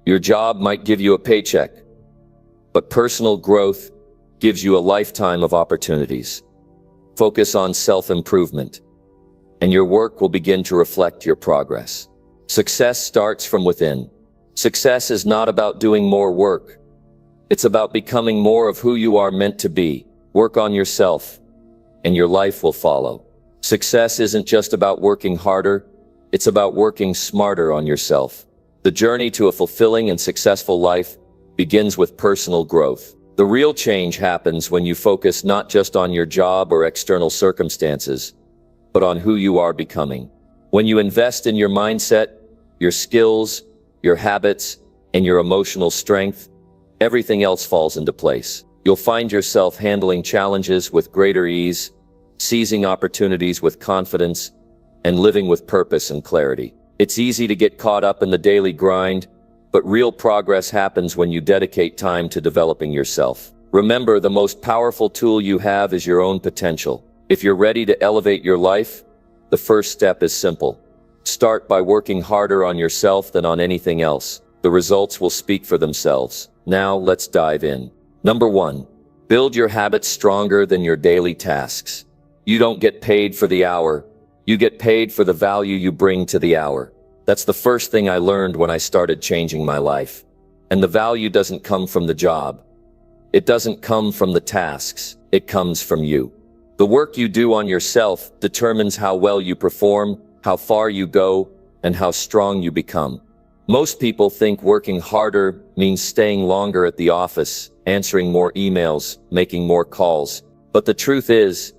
Your job might give you a paycheck, but personal growth gives you a lifetime of opportunities. Focus on self-improvement, and your work will begin to reflect your progress. Success starts from within. Success is not about doing more work. It's about becoming more of who you are meant to be. Work on yourself, and your life will follow. Success isn't just about working harder, it's about working smarter on yourself. The journey to a fulfilling and successful life begins with personal growth. The real change happens when you focus not just on your job or external circumstances, but on who you are becoming. When you invest in your mindset, your skills, your habits, and your emotional strength, everything else falls into place. You'll find yourself handling challenges with greater ease, seizing opportunities with confidence, and living with purpose and clarity. It's easy to get caught up in the daily grind, but real progress happens when you dedicate time to developing yourself. Remember, the most powerful tool you have is your own potential. If you're ready to elevate your life, the first step is simple. Start by working harder on yourself than on anything else. The results will speak for themselves. Now, let's dive in. Number 1. Build your habits stronger than your daily tasks. You don't get paid for the hour. You get paid for the value you bring to the hour. That's the first thing I learned when I started changing my life. And the value doesn't come from the job. It doesn't come from the tasks. It comes from you. The work you do on yourself determines how well you perform, how far you go, and how strong you become. Most people think working harder means staying longer at the office, answering more emails, making more calls. But the truth is,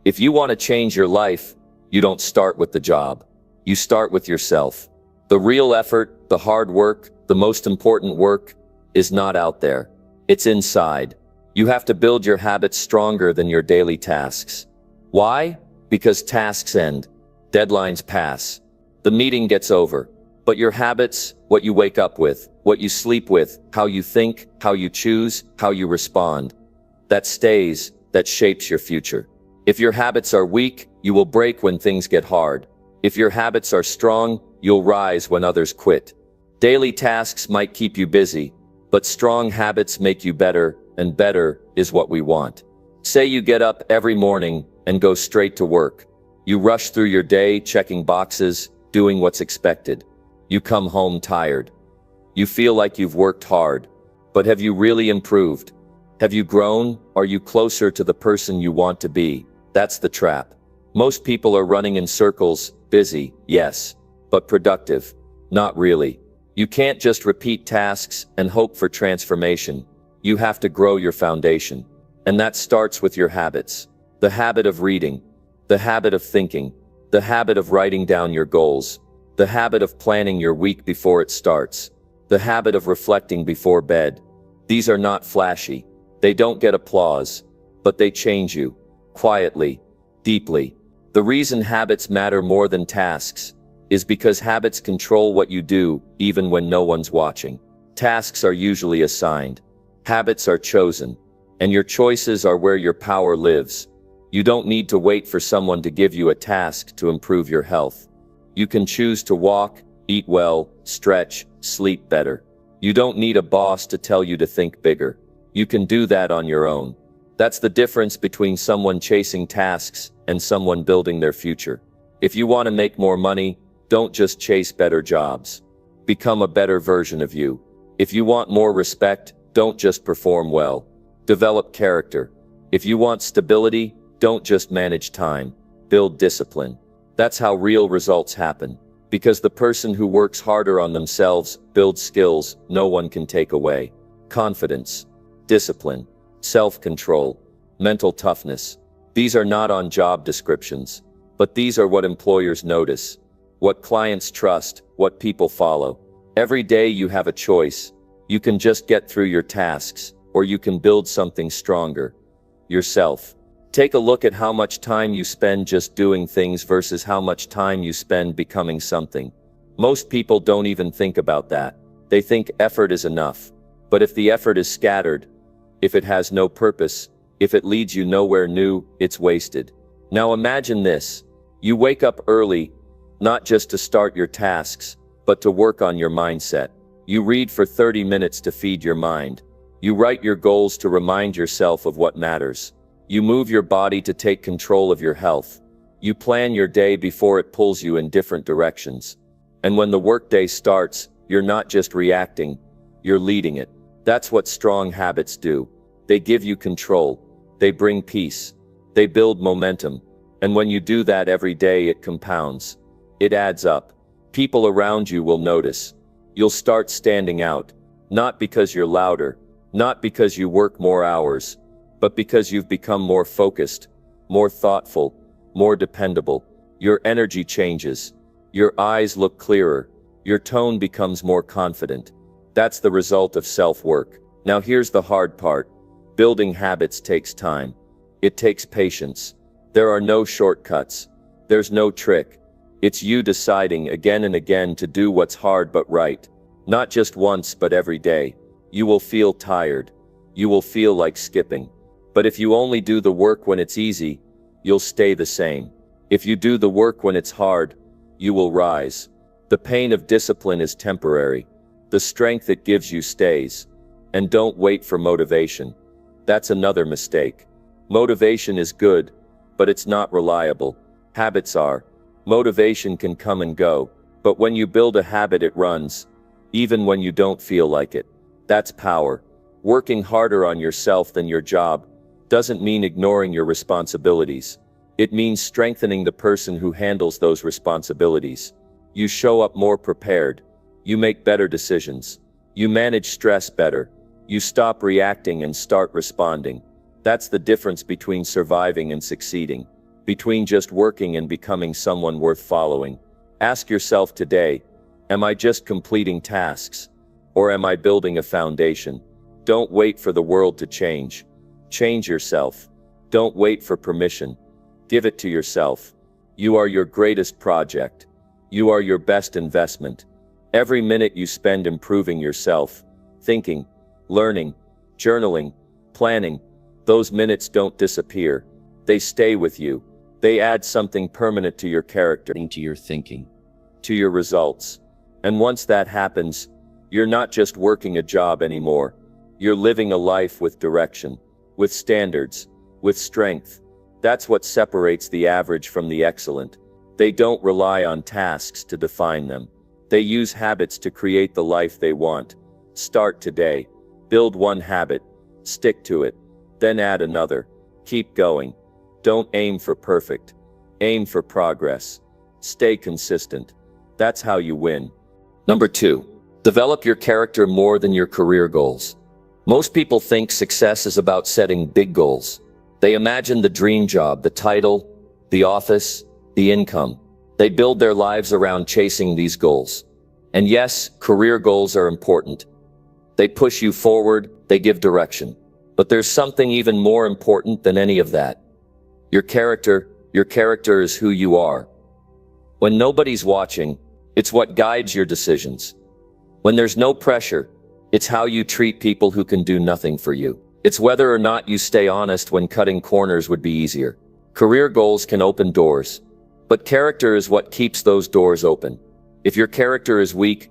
if you want to change your life, you don't start with the job. You start with yourself. The real effort, the hard work, the most important work is not out there. It's inside. You have to build your habits stronger than your daily tasks. Why? Because tasks end. Deadlines pass. The meeting gets over. But your habits, what you wake up with, what you sleep with, how you think, how you choose, how you respond, that stays, that shapes your future. If your habits are weak, you will break when things get hard. If your habits are strong, you'll rise when others quit. Daily tasks might keep you busy, but strong habits make you better, and better is what we want. Say you get up every morning and go straight to work. You rush through your day, checking boxes, doing what's expected. You come home tired. You feel like you've worked hard. But have you really improved? Have you grown? Are you closer to the person you want to be? That's the trap. Most people are running in circles, busy, yes, but productive. Not really. You can't just repeat tasks and hope for transformation. You have to grow your foundation. And that starts with your habits. The habit of reading, the habit of thinking, the habit of writing down your goals, the habit of planning your week before it starts, the habit of reflecting before bed. These are not flashy. They don't get applause, but they change you, quietly, deeply. The reason habits matter more than tasks is because habits control what you do even when no one's watching. Tasks are usually assigned. Habits are chosen. And your choices are where your power lives. You don't need to wait for someone to give you a task to improve your health. You can choose to walk, eat well, stretch, sleep better. You don't need a boss to tell you to think bigger. You can do that on your own. That's the difference between someone chasing tasks and someone building their future. If you want to make more money, don't just chase better jobs. Become a better version of you. If you want more respect, don't just perform well. Develop character. If you want stability, don't just manage time. Build discipline. That's how real results happen. Because the person who works harder on themselves builds skills no one can take away. Confidence, discipline, self-control, mental toughness. These are not on job descriptions, but these are what employers notice, what clients trust, what people follow. Every day you have a choice. You can just get through your tasks, or you can build something stronger. Yourself. Take a look at how much time you spend just doing things versus how much time you spend becoming something. Most people don't even think about that. They think effort is enough. But if the effort is scattered, if it has no purpose, if it leads you nowhere new, it's wasted. Now imagine this. You wake up early, not just to start your tasks, but to work on your mindset. You read for 30 minutes to feed your mind. You write your goals to remind yourself of what matters. You move your body to take control of your health. You plan your day before it pulls you in different directions. And when the workday starts, you're not just reacting, you're leading it. That's what strong habits do. They give you control. They bring peace. They build momentum. And when you do that every day, it compounds. It adds up. People around you will notice. You'll start standing out. Not because you're louder, not because you work more hours, but because you've become more focused, more thoughtful, more dependable. Your energy changes. Your eyes look clearer. Your tone becomes more confident. That's the result of self-work. Now here's the hard part. Building habits takes time. It takes patience. There are no shortcuts. There's no trick. It's you deciding again and again to do what's hard but right. Not just once, but every day. You will feel tired. You will feel like skipping. But if you only do the work when it's easy, you'll stay the same. If you do the work when it's hard, you will rise. The pain of discipline is temporary. The strength it gives you stays. And don't wait for motivation. That's another mistake. Motivation is good, but it's not reliable. Habits are. Motivation can come and go, but when you build a habit, it runs, even when you don't feel like it. That's power. Working harder on yourself than your job doesn't mean ignoring your responsibilities. It means strengthening the person who handles those responsibilities. You show up more prepared. You make better decisions. You manage stress better. You stop reacting and start responding. That's the difference between surviving and succeeding, between just working and becoming someone worth following. Ask yourself today, am I just completing tasks? Or am I building a foundation? Don't wait for the world to change. Change yourself. Don't wait for permission. Give it to yourself. You are your greatest project. You are your best investment. Every minute you spend improving yourself, thinking, learning, journaling, planning, those minutes don't disappear. They stay with you. They add something permanent to your character, to your thinking, to your results. And once that happens, you're not just working a job anymore. You're living a life with direction, with standards, with strength. That's what separates the average from the excellent. They don't rely on tasks to define them. They use habits to create the life they want. Start today. Build one habit. Stick to it. Then add another. Keep going. Don't aim for perfect. Aim for progress. Stay consistent. That's how you win. Number 2. Develop your character more than your career goals. Most people think success is about setting big goals. They imagine the dream job, the title, the office, the income. They build their lives around chasing these goals. And yes, career goals are important. They push you forward, they give direction. But there's something even more important than any of that. Your character is who you are. When nobody's watching, it's what guides your decisions. When there's no pressure, it's how you treat people who can do nothing for you. It's whether or not you stay honest when cutting corners would be easier. Career goals can open doors, but character is what keeps those doors open. If your character is weak,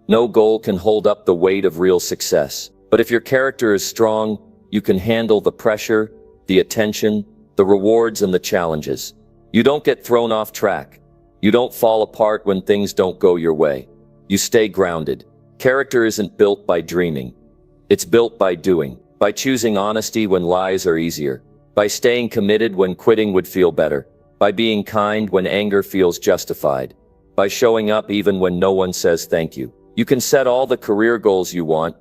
no goal can hold up the weight of real success. But if your character is strong, you can handle the pressure, the attention, the rewards, and the challenges. You don't get thrown off track. You don't fall apart when things don't go your way. You stay grounded. Character isn't built by dreaming. It's built by doing. By choosing honesty when lies are easier. By staying committed when quitting would feel better. By being kind when anger feels justified. By showing up even when no one says thank you. You can set all the career goals you want,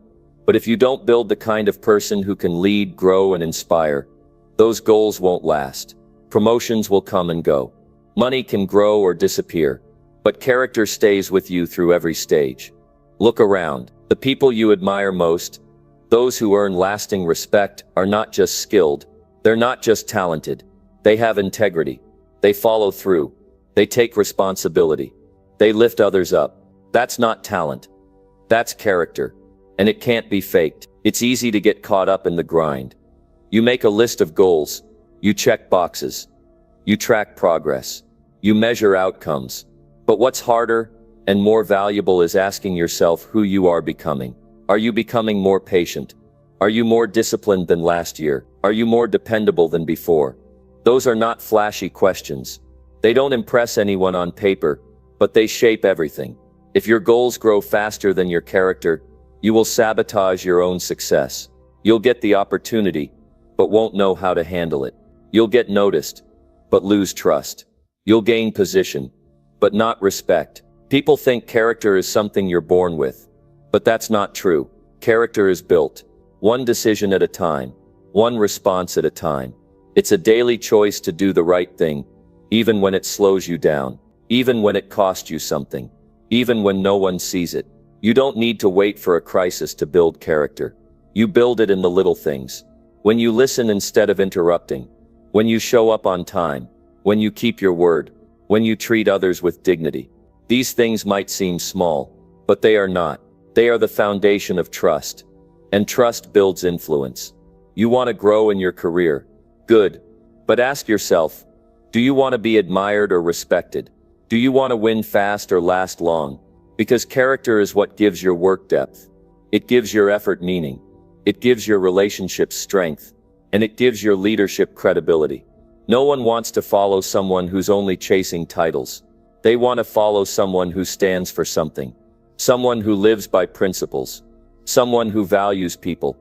but if you don't build the kind of person who can lead, grow, and inspire, those goals won't last. Promotions will come and go. Money can grow or disappear, but character stays with you through every stage. Look around. The people you admire most, those who earn lasting respect, are not just skilled. They're not just talented. They have integrity. They follow through. They take responsibility. They lift others up. That's not talent. That's character. And it can't be faked. It's easy to get caught up in the grind. You make a list of goals. You check boxes. You track progress. You measure outcomes. But what's harder, And more valuable is asking yourself who you are becoming. Are you becoming more patient? Are you more disciplined than last year? Are you more dependable than before? Those are not flashy questions. They don't impress anyone on paper, but they shape everything. If your goals grow faster than your character, you will sabotage your own success. You'll get the opportunity, but won't know how to handle it. You'll get noticed, but lose trust. You'll gain position, but not respect. People think character is something you're born with, but that's not true. Character is built, one decision at a time, one response at a time. It's a daily choice to do the right thing, even when it slows you down, even when it costs you something, even when no one sees it. You don't need to wait for a crisis to build character. You build it in the little things. When you listen instead of interrupting, when you show up on time, when you keep your word, when you treat others with dignity. These things might seem small, but they are not. They are the foundation of trust. And trust builds influence. You want to grow in your career? Good. But ask yourself, do you want to be admired or respected? Do you want to win fast or last long? Because character is what gives your work depth. It gives your effort meaning. It gives your relationships strength. And it gives your leadership credibility. No one wants to follow someone who's only chasing titles. They want to follow someone who stands for something. Someone who lives by principles. Someone who values people,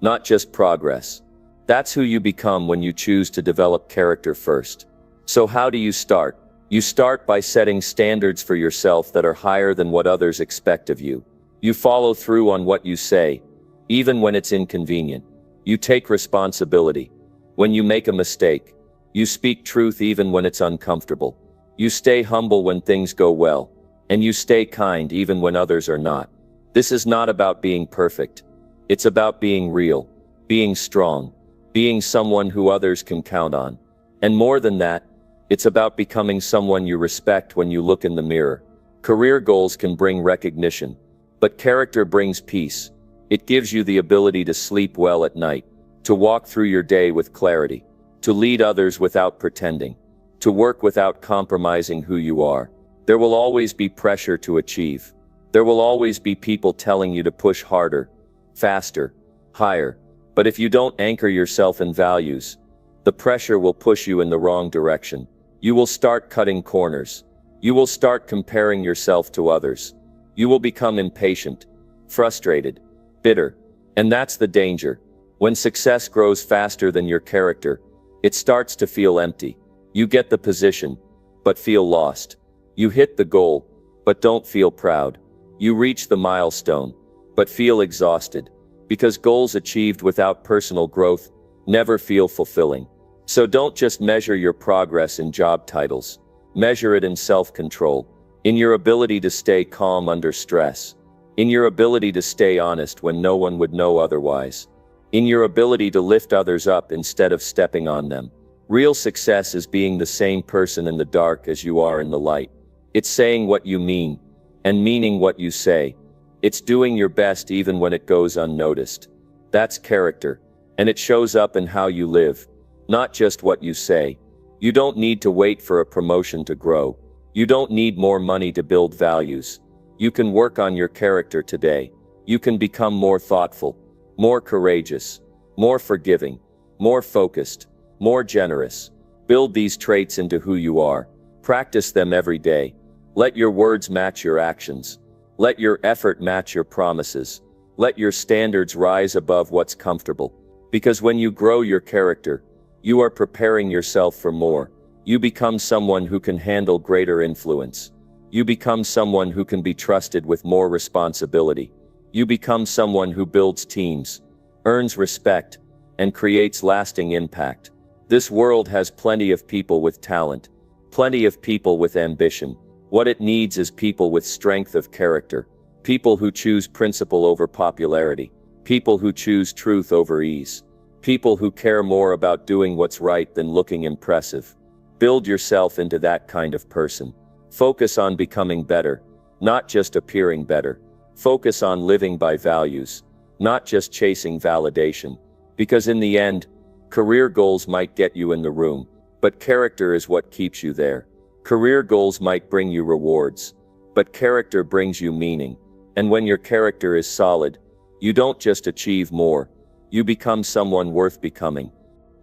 not just progress. That's who you become when you choose to develop character first. So how do you start? You start by setting standards for yourself that are higher than what others expect of you. You follow through on what you say, even when it's inconvenient. You take responsibility. When you make a mistake, you speak truth even when it's uncomfortable. You stay humble when things go well, and you stay kind even when others are not. This is not about being perfect. It's about being real, being strong, being someone who others can count on. And more than that, it's about becoming someone you respect when you look in the mirror. Career goals can bring recognition, but character brings peace. It gives you the ability to sleep well at night, to walk through your day with clarity, to lead others without pretending, to work without compromising who you are. There will always be pressure to achieve. There will always be people telling you to push harder, faster, higher. But if you don't anchor yourself in values, the pressure will push you in the wrong direction. You will start cutting corners. You will start comparing yourself to others. You will become impatient, frustrated, bitter. And that's the danger. When success grows faster than your character, it starts to feel empty. You get the position, but feel lost. You hit the goal, but don't feel proud. You reach the milestone, but feel exhausted. Because goals achieved without personal growth never feel fulfilling. So don't just measure your progress in job titles. Measure it in self-control, in your ability to stay calm under stress, in your ability to stay honest when no one would know otherwise, in your ability to lift others up instead of stepping on them. Real success is being the same person in the dark as you are in the light. It's saying what you mean, and meaning what you say. It's doing your best even when it goes unnoticed. That's character, and it shows up in how you live, not just what you say. You don't need to wait for a promotion to grow. You don't need more money to build values. You can work on your character today. You can become more thoughtful, more courageous, more forgiving, more focused, more generous. Build these traits into who you are. Practice them every day. Let your words match your actions. Let your effort match your promises. Let your standards rise above what's comfortable. Because when you grow your character, you are preparing yourself for more. You become someone who can handle greater influence. You become someone who can be trusted with more responsibility. You become someone who builds teams, earns respect, and creates lasting impact. This world has plenty of people with talent, plenty of people with ambition. What it needs is people with strength of character, people who choose principle over popularity, people who choose truth over ease, people who care more about doing what's right than looking impressive. Build yourself into that kind of person. Focus on becoming better, not just appearing better. Focus on living by values, not just chasing validation. Because in the end, career goals might get you in the room, but character is what keeps you there. Career goals might bring you rewards, but character brings you meaning. And when your character is solid, you don't just achieve more, you become someone worth becoming.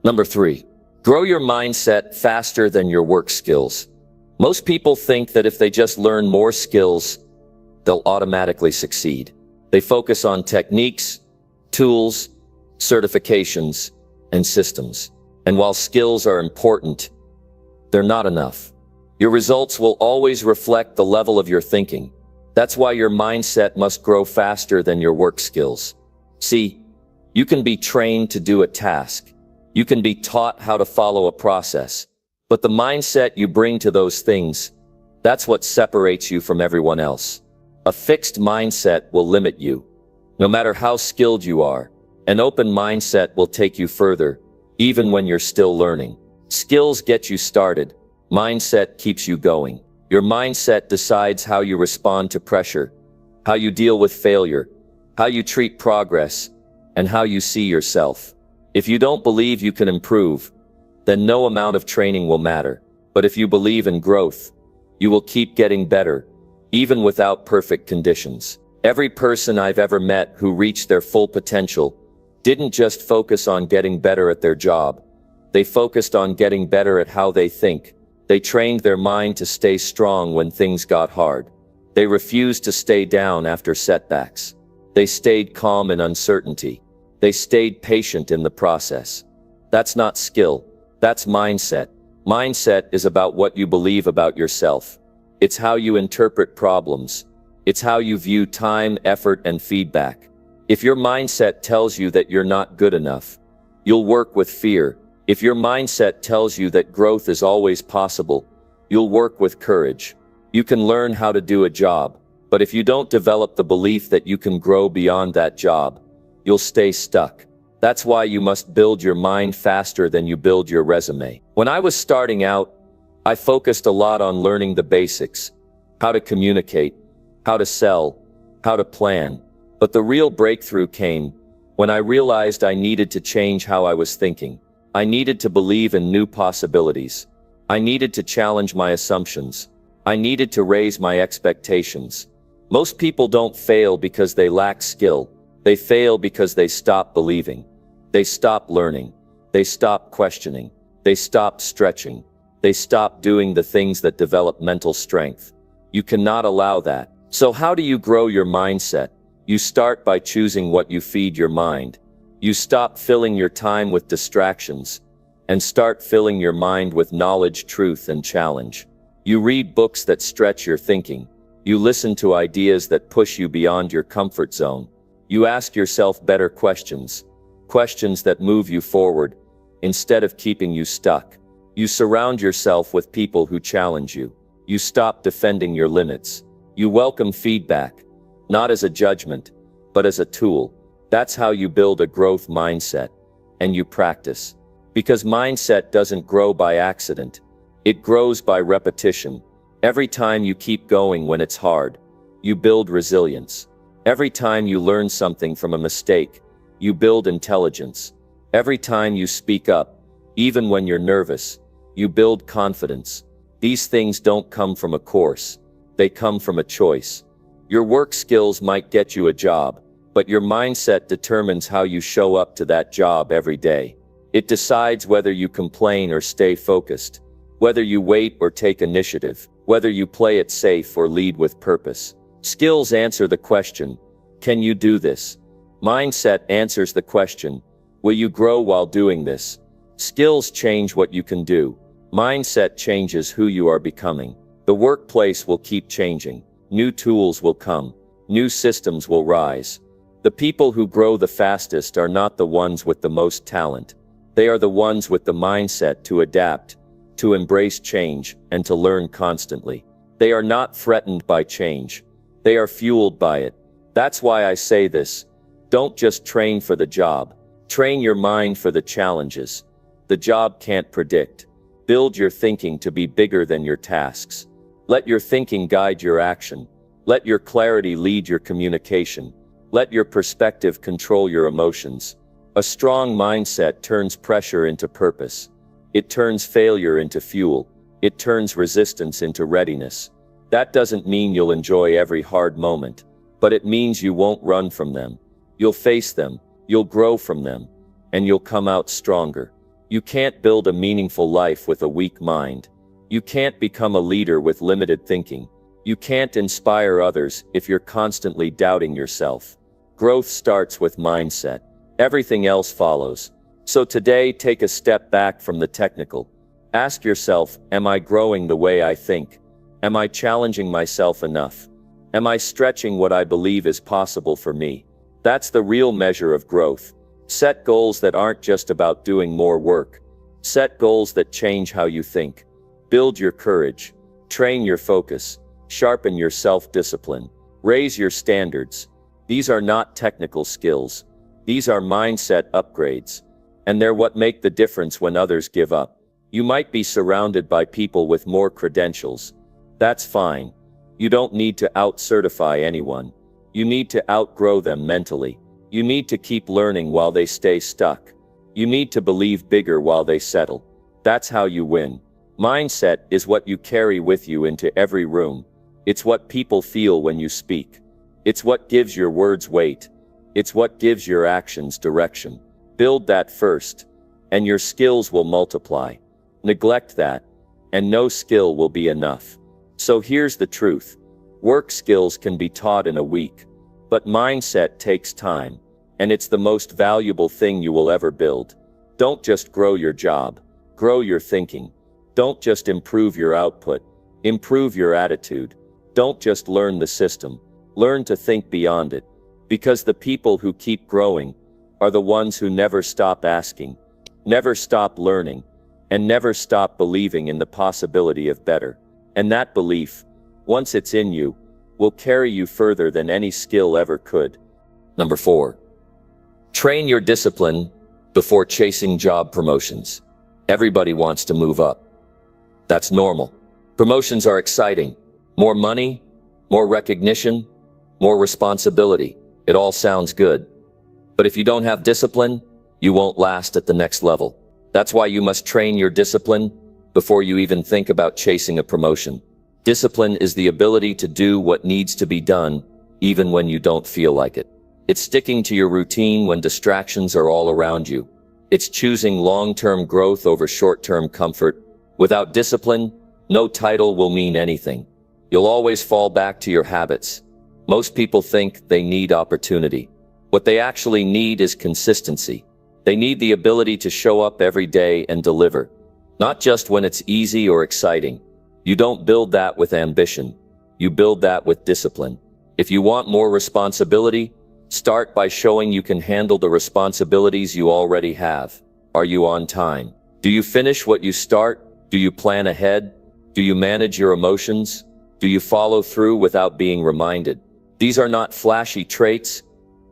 Number 3, grow your mindset faster than your work skills. Most people think that if they just learn more skills, they'll automatically succeed. They focus on techniques, tools, certifications, and systems. And while skills are important, they're not enough. Your results will always reflect the level of your thinking. That's why your mindset must grow faster than your work skills. See, you can be trained to do a task. You can be taught how to follow a process. But the mindset you bring to those things, that's what separates you from everyone else. A fixed mindset will limit you. No matter how skilled you are, an open mindset will take you further, even when you're still learning. Skills get you started. Mindset keeps you going. Your mindset decides how you respond to pressure, how you deal with failure, how you treat progress, and how you see yourself. If you don't believe you can improve, then no amount of training will matter. But if you believe in growth, you will keep getting better, even without perfect conditions. Every person I've ever met who reached their full potential didn't just focus on getting better at their job. They focused on getting better at how they think. They trained their mind to stay strong when things got hard. They refused to stay down after setbacks. They stayed calm in uncertainty. They stayed patient in the process. That's not skill. That's mindset. Mindset is about what you believe about yourself. It's how you interpret problems. It's how you view time, effort, and feedback. If your mindset tells you that you're not good enough, you'll work with fear. If your mindset tells you that growth is always possible, you'll work with courage. You can learn how to do a job, but if you don't develop the belief that you can grow beyond that job, you'll stay stuck. That's why you must build your mind faster than you build your resume. When I was starting out, I focused a lot on learning the basics, how to communicate, how to sell, how to plan. But the real breakthrough came when I realized I needed to change how I was thinking. I needed to believe in new possibilities. I needed to challenge my assumptions. I needed to raise my expectations. Most people don't fail because they lack skill. They fail because they stop believing. They stop learning. They stop questioning. They stop stretching. They stop doing the things that develop mental strength. You cannot allow that. So how do you grow your mindset? You start by choosing what you feed your mind. You stop filling your time with distractions and start filling your mind with knowledge, truth, and challenge. You read books that stretch your thinking. You listen to ideas that push you beyond your comfort zone. You ask yourself better questions, questions that move you forward instead of keeping you stuck. You surround yourself with people who challenge you. You stop defending your limits. You welcome feedback, not as a judgment, but as a tool. That's how you build a growth mindset. And you practice. Because mindset doesn't grow by accident. It grows by repetition. Every time you keep going when it's hard, you build resilience. Every time you learn something from a mistake, you build intelligence. Every time you speak up, even when you're nervous, you build confidence. These things don't come from a course. They come from a choice. Your work skills might get you a job, but your mindset determines how you show up to that job every day. It decides whether you complain or stay focused, whether you wait or take initiative, whether you play it safe or lead with purpose. Skills answer the question, can you do this? Mindset answers the question, will you grow while doing this? Skills change what you can do. Mindset changes who you are becoming. The workplace will keep changing. New tools will come. New systems will rise. The people who grow the fastest are not the ones with the most talent. They are the ones with the mindset to adapt, to embrace change, and to learn constantly. They are not threatened by change. They are fueled by it. That's why I say this. Don't just train for the job. Train your mind for the challenges. The job can't predict. Build your thinking to be bigger than your tasks. Let your thinking guide your action. Let your clarity lead your communication. Let your perspective control your emotions. A strong mindset turns pressure into purpose. It turns failure into fuel. It turns resistance into readiness. That doesn't mean you'll enjoy every hard moment, but it means you won't run from them. You'll face them, you'll grow from them, and you'll come out stronger. You can't build a meaningful life with a weak mind. You can't become a leader with limited thinking. You can't inspire others if you're constantly doubting yourself. Growth starts with mindset. Everything else follows. So today, take a step back from the technical. Ask yourself, am I growing the way I think? Am I challenging myself enough? Am I stretching what I believe is possible for me? That's the real measure of growth. Set goals that aren't just about doing more work. Set goals that change how you think. Build your courage. Train your focus. Sharpen your self-discipline. Raise your standards. These are not technical skills. These are mindset upgrades. And they're what make the difference when others give up. You might be surrounded by people with more credentials. That's fine. You don't need to out-certify anyone. You need to outgrow them mentally. You need to keep learning while they stay stuck. You need to believe bigger while they settle. That's how you win. Mindset is what you carry with you into every room. It's what people feel when you speak. It's what gives your words weight. It's what gives your actions direction. Build that first, and your skills will multiply. Neglect that, and no skill will be enough. So here's the truth. Work skills can be taught in a week, but mindset takes time, and it's the most valuable thing you will ever build. Don't just grow your job, grow your thinking. Don't just improve your output, improve your attitude. Don't just learn the system, learn to think beyond it. Because the people who keep growing are the ones who never stop asking, never stop learning, and never stop believing in the possibility of better. And that belief, once it's in you, will carry you further than any skill ever could. Number 4. Train your discipline before chasing job promotions. Everybody wants to move up. That's normal. Promotions are exciting. More money, more recognition, more responsibility. It all sounds good. But if you don't have discipline, you won't last at the next level. That's why you must train your discipline before you even think about chasing a promotion. Discipline is the ability to do what needs to be done, even when you don't feel like it. It's sticking to your routine when distractions are all around you. It's choosing long-term growth over short-term comfort. Without discipline, no title will mean anything. You'll always fall back to your habits. Most people think they need opportunity. What they actually need is consistency. They need the ability to show up every day and deliver. Not just when it's easy or exciting. You don't build that with ambition. You build that with discipline. If you want more responsibility, start by showing you can handle the responsibilities you already have. Are you on time? Do you finish what you start? Do you plan ahead? Do you manage your emotions? Do you follow through without being reminded? These are not flashy traits,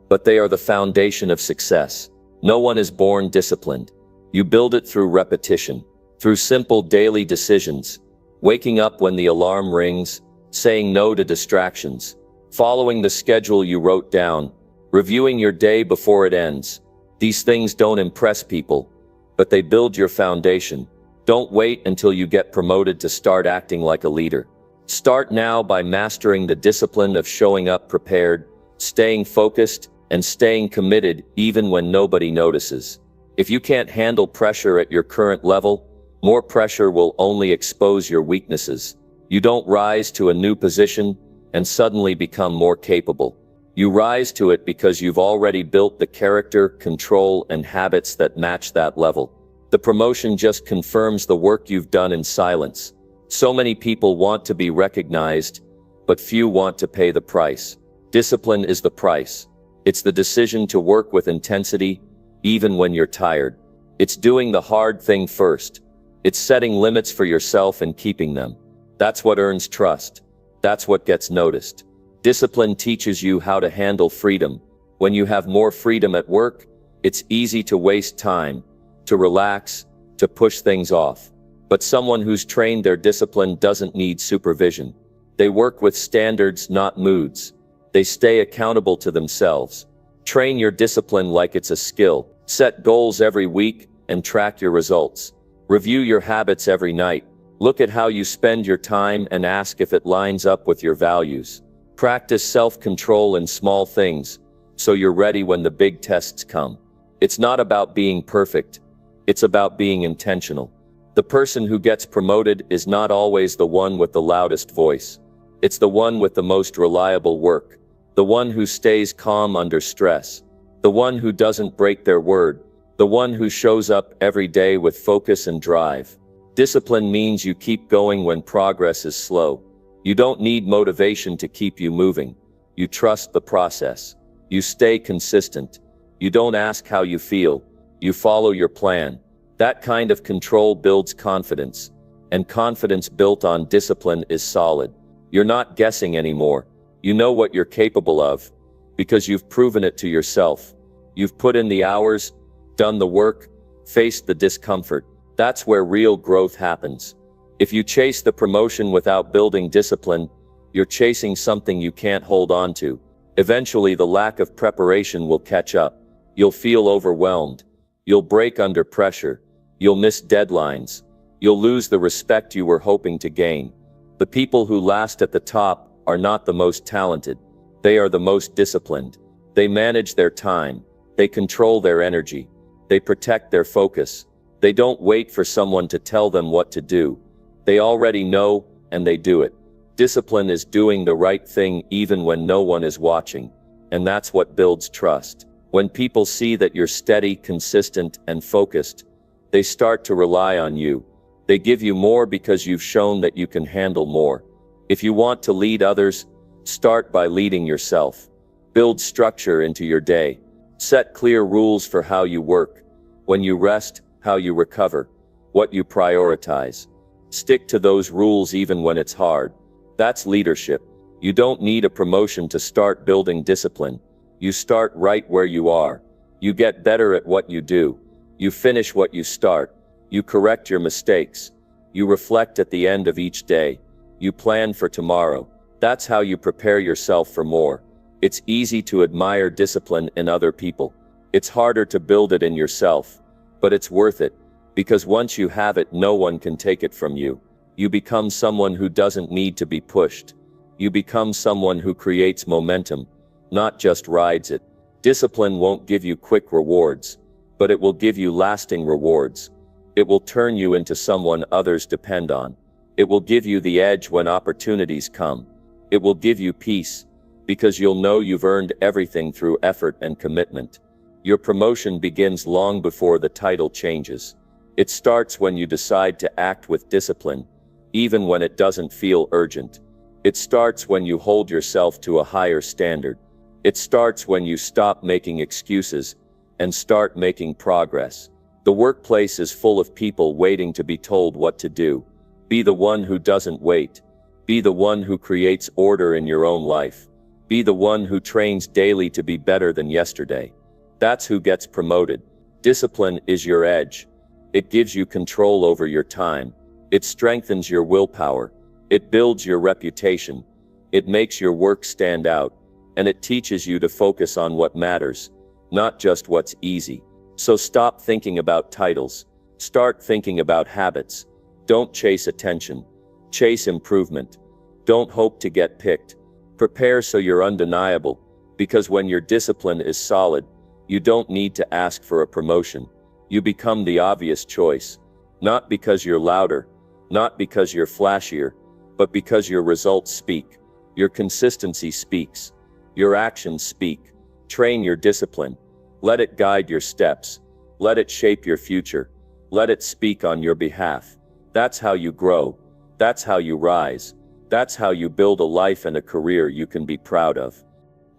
but they are the foundation of success. No one is born disciplined. You build it through repetition, through simple daily decisions, waking up when the alarm rings, saying no to distractions, following the schedule you wrote down, reviewing your day before it ends. These things don't impress people, but they build your foundation. Don't wait until you get promoted to start acting like a leader. Start now by mastering the discipline of showing up prepared, staying focused, and staying committed even when nobody notices. If you can't handle pressure at your current level, more pressure will only expose your weaknesses. You don't rise to a new position and suddenly become more capable. You rise to it because you've already built the character, control, and habits that match that level. The promotion just confirms the work you've done in silence. So many people want to be recognized, but few want to pay the price. Discipline is the price. It's the decision to work with intensity, even when you're tired. It's doing the hard thing first. It's setting limits for yourself and keeping them. That's what earns trust. That's what gets noticed. Discipline teaches you how to handle freedom. When you have more freedom at work, it's easy to waste time, to relax, to push things off. But someone who's trained their discipline doesn't need supervision. They work with standards, not moods. They stay accountable to themselves. Train your discipline like it's a skill. Set goals every week and track your results. Review your habits every night. Look at how you spend your time and ask if it lines up with your values. Practice self-control in small things, so you're ready when the big tests come. It's not about being perfect. It's about being intentional. The person who gets promoted is not always the one with the loudest voice. It's the one with the most reliable work. The one who stays calm under stress. The one who doesn't break their word. The one who shows up every day with focus and drive. Discipline means you keep going when progress is slow. You don't need motivation to keep you moving. You trust the process. You stay consistent. You don't ask how you feel. You follow your plan. That kind of control builds confidence. And confidence built on discipline is solid. You're not guessing anymore. You know what you're capable of, because you've proven it to yourself. You've put in the hours, done the work, faced the discomfort. That's where real growth happens. If you chase the promotion without building discipline, you're chasing something you can't hold on to. Eventually, the lack of preparation will catch up. You'll feel overwhelmed. You'll break under pressure. You'll miss deadlines. You'll lose the respect you were hoping to gain. The people who last at the top are not the most talented. They are the most disciplined. They manage their time. They control their energy. They protect their focus. They don't wait for someone to tell them what to do. They already know, and they do it. Discipline is doing the right thing even when no one is watching. And that's what builds trust. When people see that you're steady, consistent, and focused, they start to rely on you. They give you more because you've shown that you can handle more. If you want to lead others, start by leading yourself. Build structure into your day. Set clear rules for how you work, when you rest, how you recover, what you prioritize. Stick to those rules even when it's hard. That's leadership. You don't need a promotion to start building discipline. You start right where you are. You get better at what you do. You finish what you start. You correct your mistakes. You reflect at the end of each day. You plan for tomorrow. That's how you prepare yourself for more. It's easy to admire discipline in other people. It's harder to build it in yourself. But it's worth it, because once you have it, no one can take it from you. You become someone who doesn't need to be pushed. You become someone who creates momentum, not just rides it. Discipline won't give you quick rewards, but it will give you lasting rewards. It will turn you into someone others depend on. It will give you the edge when opportunities come. It will give you peace, because you'll know you've earned everything through effort and commitment. Your promotion begins long before the title changes. It starts when you decide to act with discipline, even when it doesn't feel urgent. It starts when you hold yourself to a higher standard. It starts when you stop making excuses and start making progress. The workplace is full of people waiting to be told what to do. Be the one who doesn't wait. Be the one who creates order in your own life. Be the one who trains daily to be better than yesterday. That's who gets promoted. Discipline is your edge. It gives you control over your time. It strengthens your willpower. It builds your reputation. It makes your work stand out. And it teaches you to focus on what matters, not just what's easy. So stop thinking about titles. Start thinking about habits. Don't chase attention. Chase improvement. Don't hope to get picked. Prepare so you're undeniable, because when your discipline is solid, you don't need to ask for a promotion. You become the obvious choice. Not because you're louder, not because you're flashier, but because your results speak. Your consistency speaks. Your actions speak. Train your discipline. Let it guide your steps. Let it shape your future. Let it speak on your behalf. That's how you grow. That's how you rise. That's how you build a life and a career you can be proud of.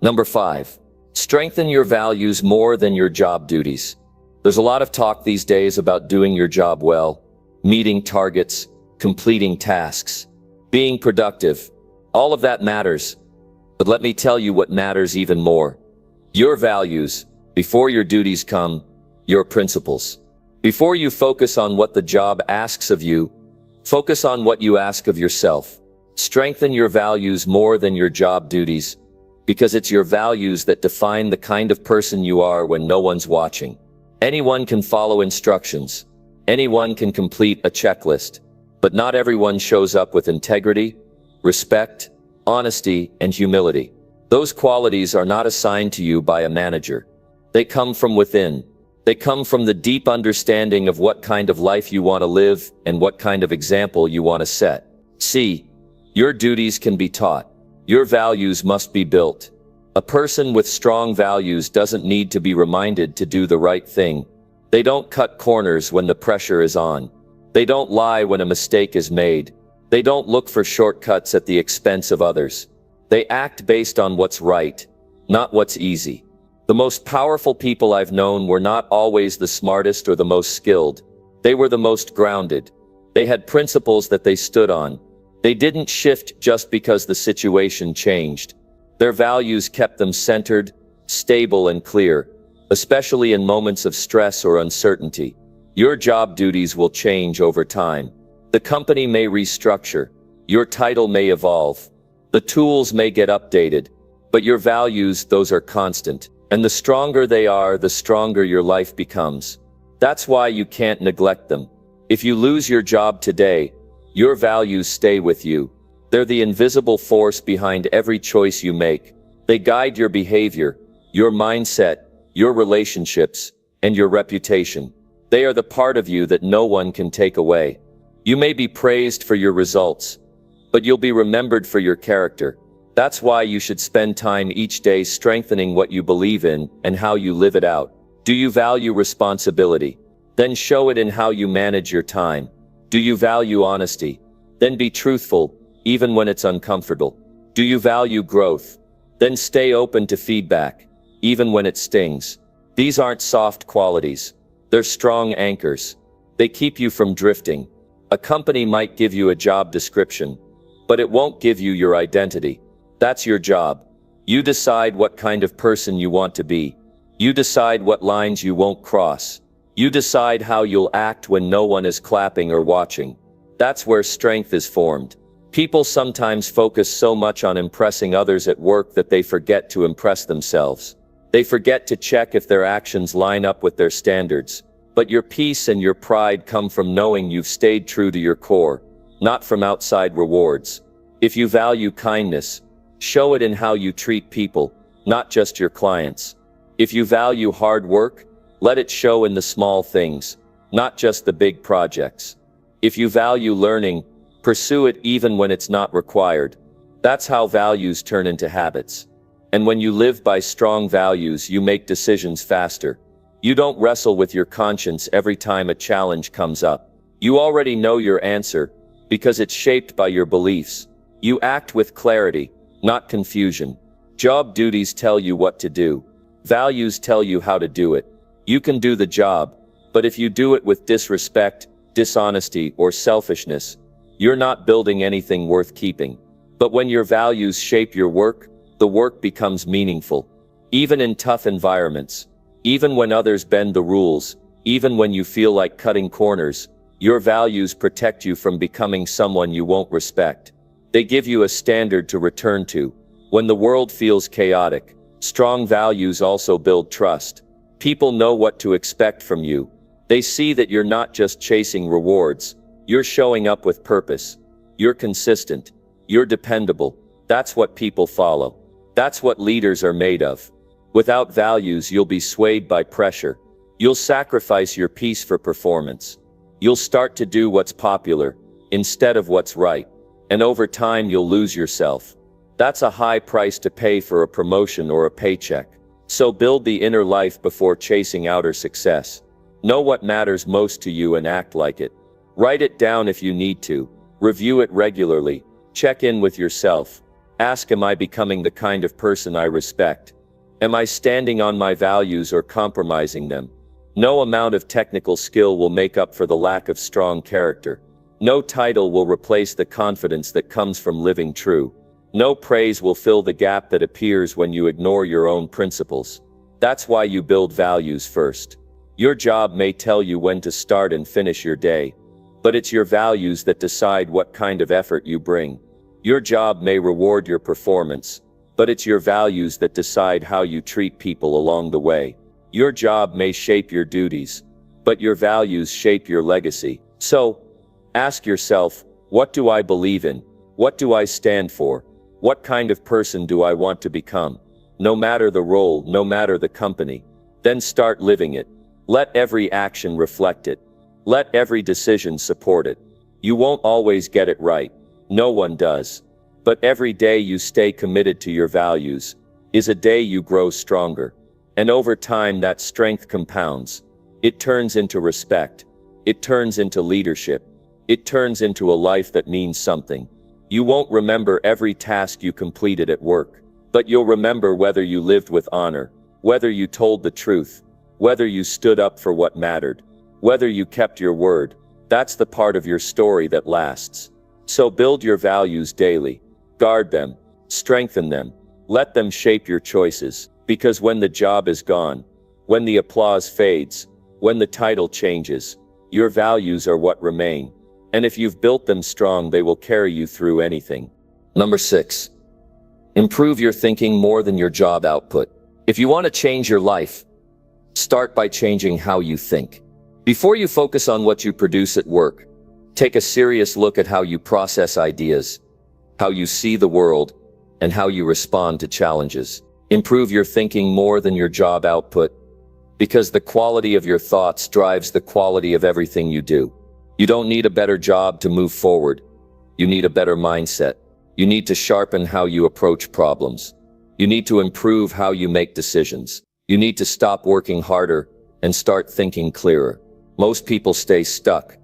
Number 5. Strengthen your values more than your job duties. There's a lot of talk these days about doing your job well, meeting targets, completing tasks, being productive. All of that matters. But let me tell you what matters even more. Your values, before your duties come, your principles. Before you focus on what the job asks of you, focus on what you ask of yourself. Strengthen your values more than your job duties, because it's your values that define the kind of person you are when no one's watching. Anyone can follow instructions. Anyone can complete a checklist. But not everyone shows up with integrity, respect, honesty, and humility. Those qualities are not assigned to you by a manager. They come from within. They come from the deep understanding of what kind of life you want to live and what kind of example you want to set. See, your duties can be taught. Your values must be built. A person with strong values doesn't need to be reminded to do the right thing. They don't cut corners when the pressure is on. They don't lie when a mistake is made. They don't look for shortcuts at the expense of others. They act based on what's right, not what's easy. The most powerful people I've known were not always the smartest or the most skilled. They were the most grounded. They had principles that they stood on. They didn't shift just because the situation changed. Their values kept them centered, stable, and clear, especially in moments of stress or uncertainty. Your job duties will change over time. The company may restructure. Your title may evolve. The tools may get updated. But your values, those are constant. And the stronger they are, the stronger your life becomes. That's why you can't neglect them. If you lose your job today, your values stay with you. They're the invisible force behind every choice you make. They guide your behavior, your mindset, your relationships, and your reputation. They are the part of you that no one can take away. You may be praised for your results, but you'll be remembered for your character. That's why you should spend time each day strengthening what you believe in and how you live it out. Do you value responsibility? Then show it in how you manage your time. Do you value honesty? Then be truthful, even when it's uncomfortable. Do you value growth? Then stay open to feedback, even when it stings. These aren't soft qualities. They're strong anchors. They keep you from drifting. A company might give you a job description, but it won't give you your identity. That's your job. You decide what kind of person you want to be. You decide what lines you won't cross. You decide how you'll act when no one is clapping or watching. That's where strength is formed. People sometimes focus so much on impressing others at work that they forget to impress themselves. They forget to check if their actions line up with their standards. But your peace and your pride come from knowing you've stayed true to your core, not from outside rewards. If you value kindness, show it in how you treat people, not just your clients. If you value hard work, let it show in the small things, not just the big projects. If you value learning, pursue it even when it's not required. That's how values turn into habits. And when you live by strong values, you make decisions faster. You don't wrestle with your conscience every time a challenge comes up. You already know your answer, because it's shaped by your beliefs. You act with clarity, not confusion. Job duties tell you what to do. Values tell you how to do it. You can do the job, but if you do it with disrespect, dishonesty, or selfishness, you're not building anything worth keeping. But when your values shape your work, the work becomes meaningful. Even in tough environments, even when others bend the rules, even when you feel like cutting corners, your values protect you from becoming someone you won't respect. They give you a standard to return to. When the world feels chaotic, strong values also build trust. People know what to expect from you. They see that you're not just chasing rewards. You're showing up with purpose. You're consistent. You're dependable. That's what people follow. That's what leaders are made of. Without values, you'll be swayed by pressure. You'll sacrifice your peace for performance. You'll start to do what's popular instead of what's right. And over time, you'll lose yourself. That's a high price to pay for a promotion or a paycheck. So build the inner life before chasing outer success. Know what matters most to you and act like it. Write it down if you need to. Review it regularly. Check in with yourself. Ask, am I becoming the kind of person I respect? Am I standing on my values or compromising them? No amount of technical skill will make up for the lack of strong character. No title will replace the confidence that comes from living true. No praise will fill the gap that appears when you ignore your own principles. That's why you build values first. Your job may tell you when to start and finish your day, but it's your values that decide what kind of effort you bring. Your job may reward your performance, but it's your values that decide how you treat people along the way. Your job may shape your duties, but your values shape your legacy. So, Ask yourself, what do I believe in? What do I stand for? What kind of person do I want to become? No matter the role, no matter the company. Then start living it. Let every action reflect it. Let every decision support it. You won't always get it right. No one does. But every day you stay committed to your values is a day you grow stronger. And over time that strength compounds. It turns into respect. It turns into leadership. It turns into a life that means something. You won't remember every task you completed at work, but you'll remember whether you lived with honor, whether you told the truth, whether you stood up for what mattered, whether you kept your word. That's the part of your story that lasts. So build your values daily. Guard them. Strengthen them. Let them shape your choices. Because when the job is gone, when the applause fades, when the title changes, your values are what remain. And if you've built them strong, they will carry you through anything. Number 6. Improve your thinking more than your job output. If you want to change your life, start by changing how you think. Before you focus on what you produce at work, take a serious look at how you process ideas, how you see the world, and how you respond to challenges. Improve your thinking more than your job output, because the quality of your thoughts drives the quality of everything you do. You don't need a better job to move forward. You need a better mindset. You need to sharpen how you approach problems. You need to improve how you make decisions. You need to stop working harder and start thinking clearer. Most people stay stuck,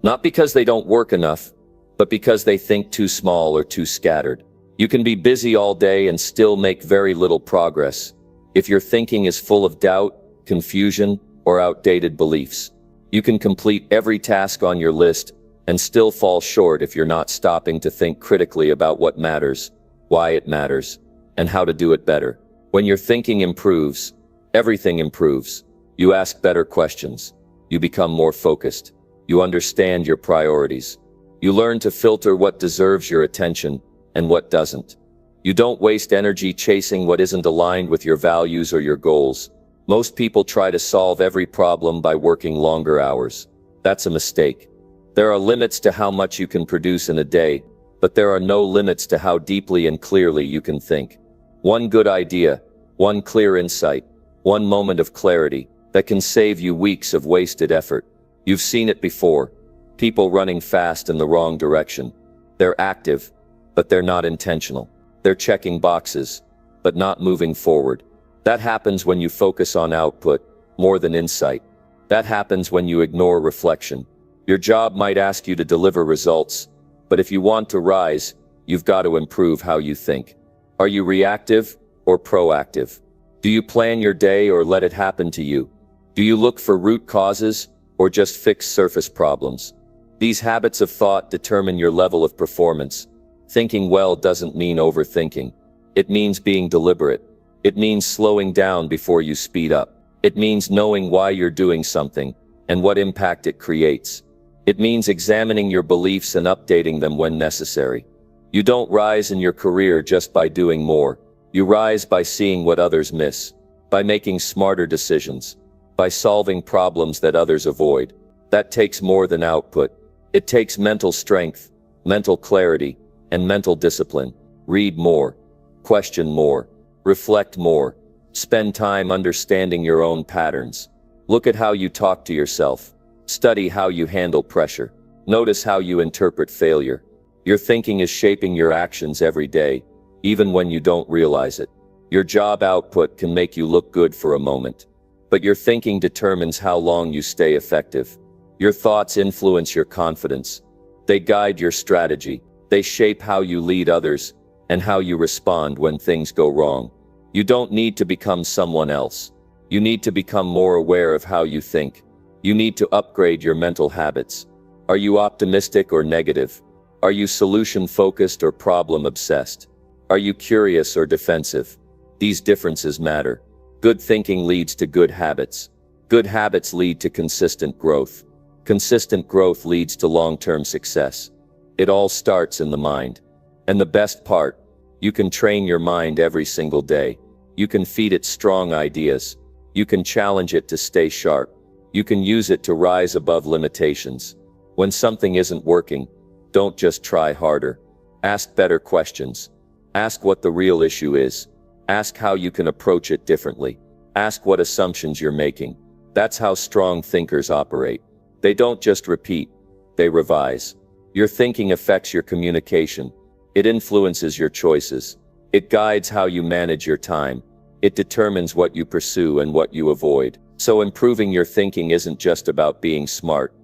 not because they don't work enough, but because they think too small or too scattered. You can be busy all day and still make very little progress if your thinking is full of doubt, confusion, or outdated beliefs. You can complete every task on your list and still fall short if you're not stopping to think critically about what matters, why it matters, and how to do it better. When your thinking improves, everything improves. You ask better questions. You become more focused. You understand your priorities. You learn to filter what deserves your attention and what doesn't. You don't waste energy chasing what isn't aligned with your values or your goals. Most people try to solve every problem by working longer hours. That's a mistake. There are limits to how much you can produce in a day, but there are no limits to how deeply and clearly you can think. One good idea, one clear insight, one moment of clarity that can save you weeks of wasted effort. You've seen it before. People running fast in the wrong direction. They're active, but they're not intentional. They're checking boxes, but not moving forward. That happens when you focus on output more than insight. That happens when you ignore reflection. Your job might ask you to deliver results, but if you want to rise, you've got to improve how you think. Are you reactive or proactive? Do you plan your day or let it happen to you? Do you look for root causes or just fix surface problems? These habits of thought determine your level of performance. Thinking well doesn't mean overthinking. It means being deliberate. It means slowing down before you speed up. It means knowing why you're doing something and what impact it creates. It means examining your beliefs and updating them when necessary. You don't rise in your career just by doing more. You rise by seeing what others miss, by making smarter decisions, by solving problems that others avoid. That takes more than output. It takes mental strength, mental clarity, and mental discipline. Read more, question more, reflect more, spend time understanding your own patterns. Look at how you talk to yourself. Study how you handle pressure. Notice how you interpret failure. Your thinking is shaping your actions every day, even when you don't realize it. Your job output can make you look good for a moment, but your thinking determines how long you stay effective. Your thoughts influence your confidence. They guide your strategy. They shape how you lead others and how you respond when things go wrong. You don't need to become someone else. You need to become more aware of how you think. You need to upgrade your mental habits. Are you optimistic or negative? Are you solution-focused or problem-obsessed? Are you curious or defensive? These differences matter. Good thinking leads to good habits. Good habits lead to consistent growth. Consistent growth leads to long-term success. It all starts in the mind. And the best part, you can train your mind every single day. You can feed it strong ideas. You can challenge it to stay sharp. You can use it to rise above limitations. When something isn't working, don't just try harder. Ask better questions. Ask what the real issue is. Ask how you can approach it differently. Ask what assumptions you're making. That's how strong thinkers operate. They don't just repeat, they revise. Your thinking affects your communication. It influences your choices. It guides how you manage your time. It determines what you pursue and what you avoid. So improving your thinking isn't just about being smart.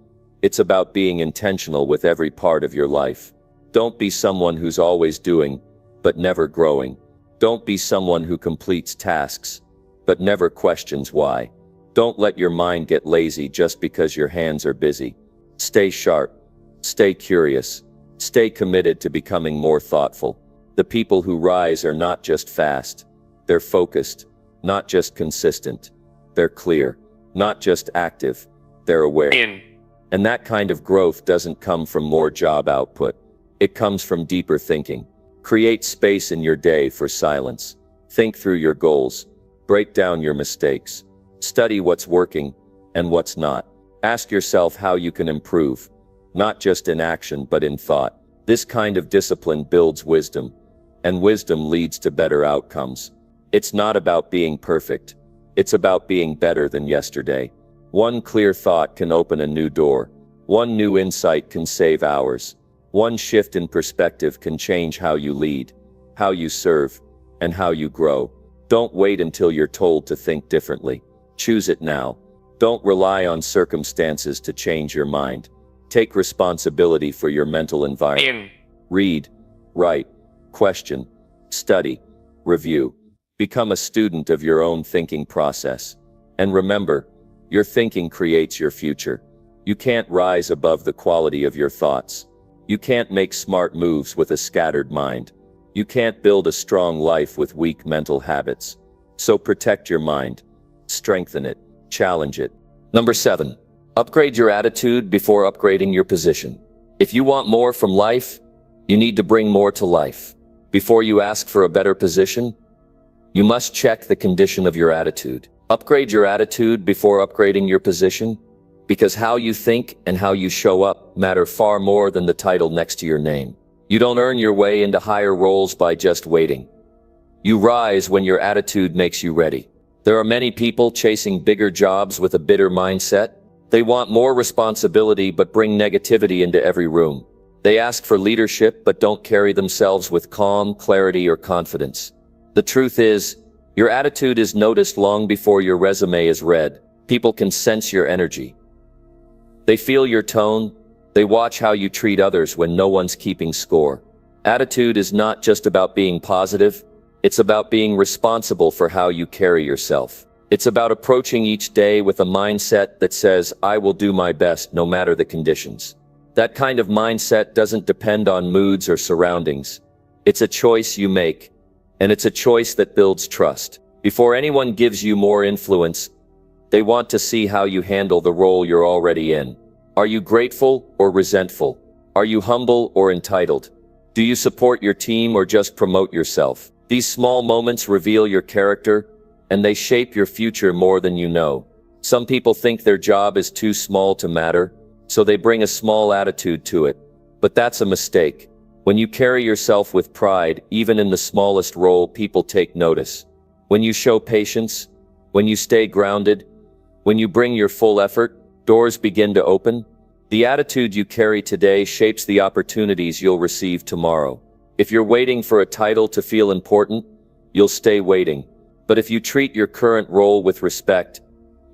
It's about being intentional with every part of your life. Don't be someone who's always doing, but never growing. Don't be someone who completes tasks, but never questions why. Don't let your mind get lazy just because your hands are busy. Stay sharp. Stay curious. Stay committed to becoming more thoughtful. The people who rise are not just fast. They're focused, not just consistent. They're clear, not just active. They're aware. And that kind of growth doesn't come from more job output. It comes from deeper thinking. Create space in your day for silence. Think through your goals. Break down your mistakes. Study what's working and what's not. Ask yourself how you can improve, not just in action but in thought. This kind of discipline builds wisdom, and wisdom leads to better outcomes. It's not about being perfect. It's about being better than yesterday. One clear thought can open a new door. One new insight can save hours. One shift in perspective can change how you lead, how you serve, and how you grow. Don't wait until you're told to think differently. Choose it now. Don't rely on circumstances to change your mind. Take responsibility for your mental environment. Read, write, question, study, review. Become a student of your own thinking process. And remember, your thinking creates your future. You can't rise above the quality of your thoughts. You can't make smart moves with a scattered mind. You can't build a strong life with weak mental habits. So protect your mind. Strengthen it. Challenge it. Number 7. Upgrade your attitude before upgrading your position. If you want more from life, you need to bring more to life. Before you ask for a better position, you must check the condition of your attitude. Upgrade your attitude before upgrading your position, because how you think and how you show up matter far more than the title next to your name. You don't earn your way into higher roles by just waiting. You rise when your attitude makes you ready. There are many people chasing bigger jobs with a bitter mindset. They want more responsibility but bring negativity into every room. They ask for leadership but don't carry themselves with calm, clarity, or confidence. The truth is, your attitude is noticed long before your resume is read. People can sense your energy. They feel your tone. They watch how you treat others when no one's keeping score. Attitude is not just about being positive. It's about being responsible for how you carry yourself. It's about approaching each day with a mindset that says, I will do my best no matter the conditions. That kind of mindset doesn't depend on moods or surroundings. It's a choice you make, and it's a choice that builds trust. Before anyone gives you more influence, they want to see how you handle the role you're already in. Are you grateful or resentful? Are you humble or entitled? Do you support your team or just promote yourself? These small moments reveal your character, and they shape your future more than you know. Some people think their job is too small to matter, so they bring a small attitude to it. But that's a mistake. When you carry yourself with pride, even in the smallest role, people take notice. When you show patience, when you stay grounded, when you bring your full effort, doors begin to open. The attitude you carry today shapes the opportunities you'll receive tomorrow. If you're waiting for a title to feel important, you'll stay waiting. But if you treat your current role with respect,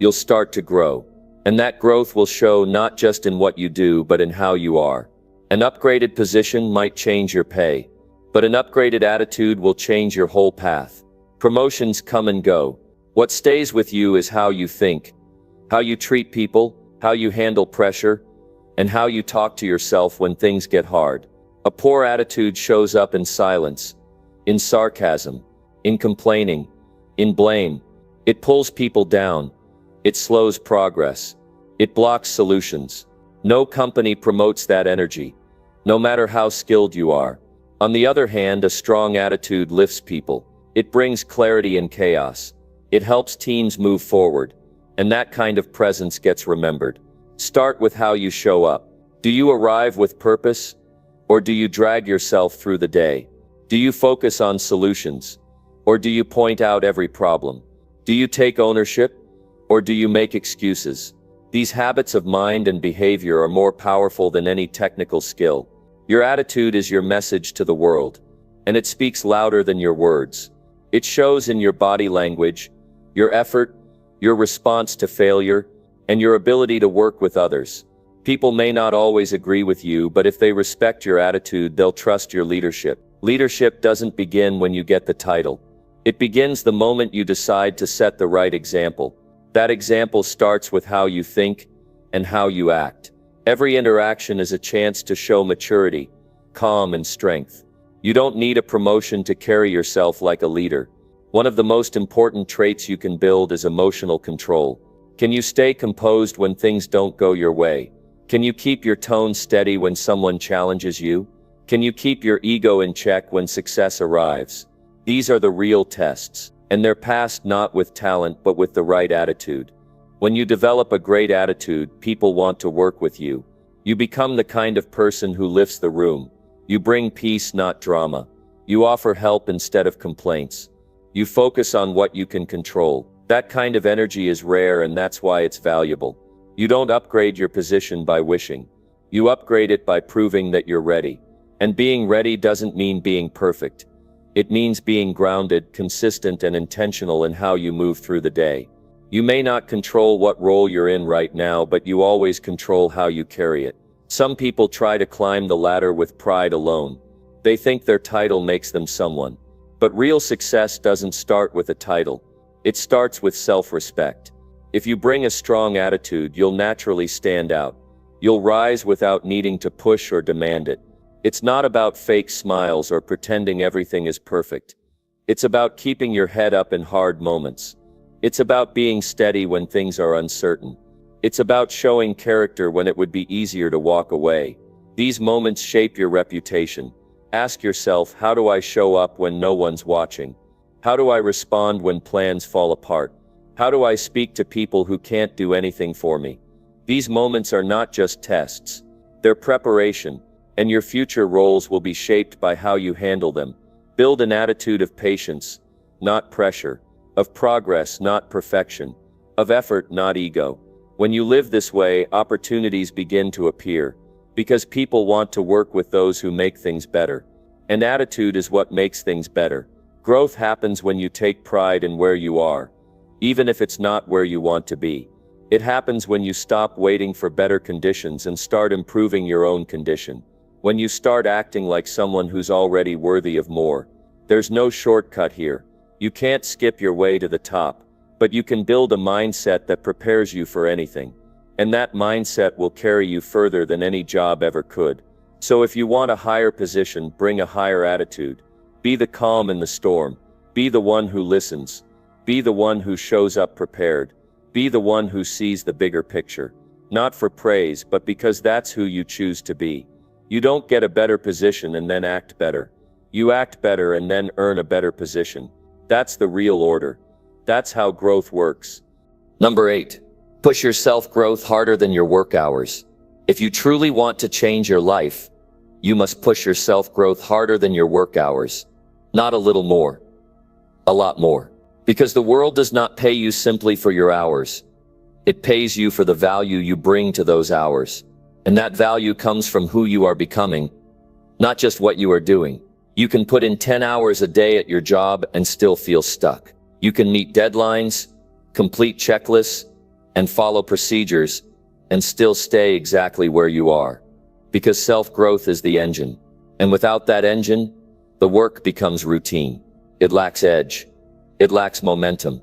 you'll start to grow. And that growth will show not just in what you do, but in how you are. An upgraded position might change your pay, but an upgraded attitude will change your whole path. Promotions come and go. What stays with you is how you think, how you treat people, how you handle pressure, and how you talk to yourself when things get hard. A poor attitude shows up in silence, in sarcasm, in complaining, in blame. It pulls people down. It slows progress. It blocks solutions. No company promotes that energy, no matter how skilled you are. On the other hand, a strong attitude lifts people. It brings clarity in chaos. It helps teams move forward, and that kind of presence gets remembered. Start with how you show up. Do you arrive with purpose, or do you drag yourself through the day? Do you focus on solutions, or do you point out every problem? Do you take ownership, or do you make excuses? These habits of mind and behavior are more powerful than any technical skill. Your attitude is your message to the world, and it speaks louder than your words. It shows in your body language, your effort, your response to failure, and your ability to work with others. People may not always agree with you, but if they respect your attitude, they'll trust your leadership. Leadership doesn't begin when you get the title. It begins the moment you decide to set the right example. That example starts with how you think and how you act. Every interaction is a chance to show maturity, calm, and strength. You don't need a promotion to carry yourself like a leader. One of the most important traits you can build is emotional control. Can you stay composed when things don't go your way? Can you keep your tone steady when someone challenges you? Can you keep your ego in check when success arrives? These are the real tests, and they're passed not with talent but with the right attitude. When you develop a great attitude, people want to work with you. You become the kind of person who lifts the room. You bring peace, not drama. You offer help instead of complaints. You focus on what you can control. That kind of energy is rare, and that's why it's valuable. You don't upgrade your position by wishing. You upgrade it by proving that you're ready. And being ready doesn't mean being perfect. It means being grounded, consistent, and intentional in how you move through the day. You may not control what role you're in right now, but you always control how you carry it. Some people try to climb the ladder with pride alone. They think their title makes them someone. But real success doesn't start with a title. It starts with self-respect. If you bring a strong attitude, you'll naturally stand out. You'll rise without needing to push or demand it. It's not about fake smiles or pretending everything is perfect. It's about keeping your head up in hard moments. It's about being steady when things are uncertain. It's about showing character when it would be easier to walk away. These moments shape your reputation. Ask yourself, how do I show up when no one's watching? How do I respond when plans fall apart? How do I speak to people who can't do anything for me? These moments are not just tests. They're preparation, and your future roles will be shaped by how you handle them. Build an attitude of patience, not pressure, of progress, not perfection, of effort, not ego. When you live this way, opportunities begin to appear, because people want to work with those who make things better. And attitude is what makes things better. Growth happens when you take pride in where you are, even if it's not where you want to be. It happens when you stop waiting for better conditions and start improving your own condition. When you start acting like someone who's already worthy of more. There's no shortcut here. You can't skip your way to the top, but you can build a mindset that prepares you for anything. And that mindset will carry you further than any job ever could. So if you want a higher position, bring a higher attitude. Be the calm in the storm. Be the one who listens. Be the one who shows up prepared. Be the one who sees the bigger picture. Not for praise, but because that's who you choose to be. You don't get a better position and then act better. You act better and then earn a better position. That's the real order. That's how growth works. Number 8. Push your self-growth harder than your work hours. If you truly want to change your life, you must push your self-growth harder than your work hours. Not a little more. A lot more. Because the world does not pay you simply for your hours. It pays you for the value you bring to those hours. And that value comes from who you are becoming, not just what you are doing. You can put in 10 hours a day at your job and still feel stuck. You can meet deadlines, complete checklists, and follow procedures, and still stay exactly where you are. Because self-growth is the engine. And without that engine, the work becomes routine. It lacks edge. It lacks momentum.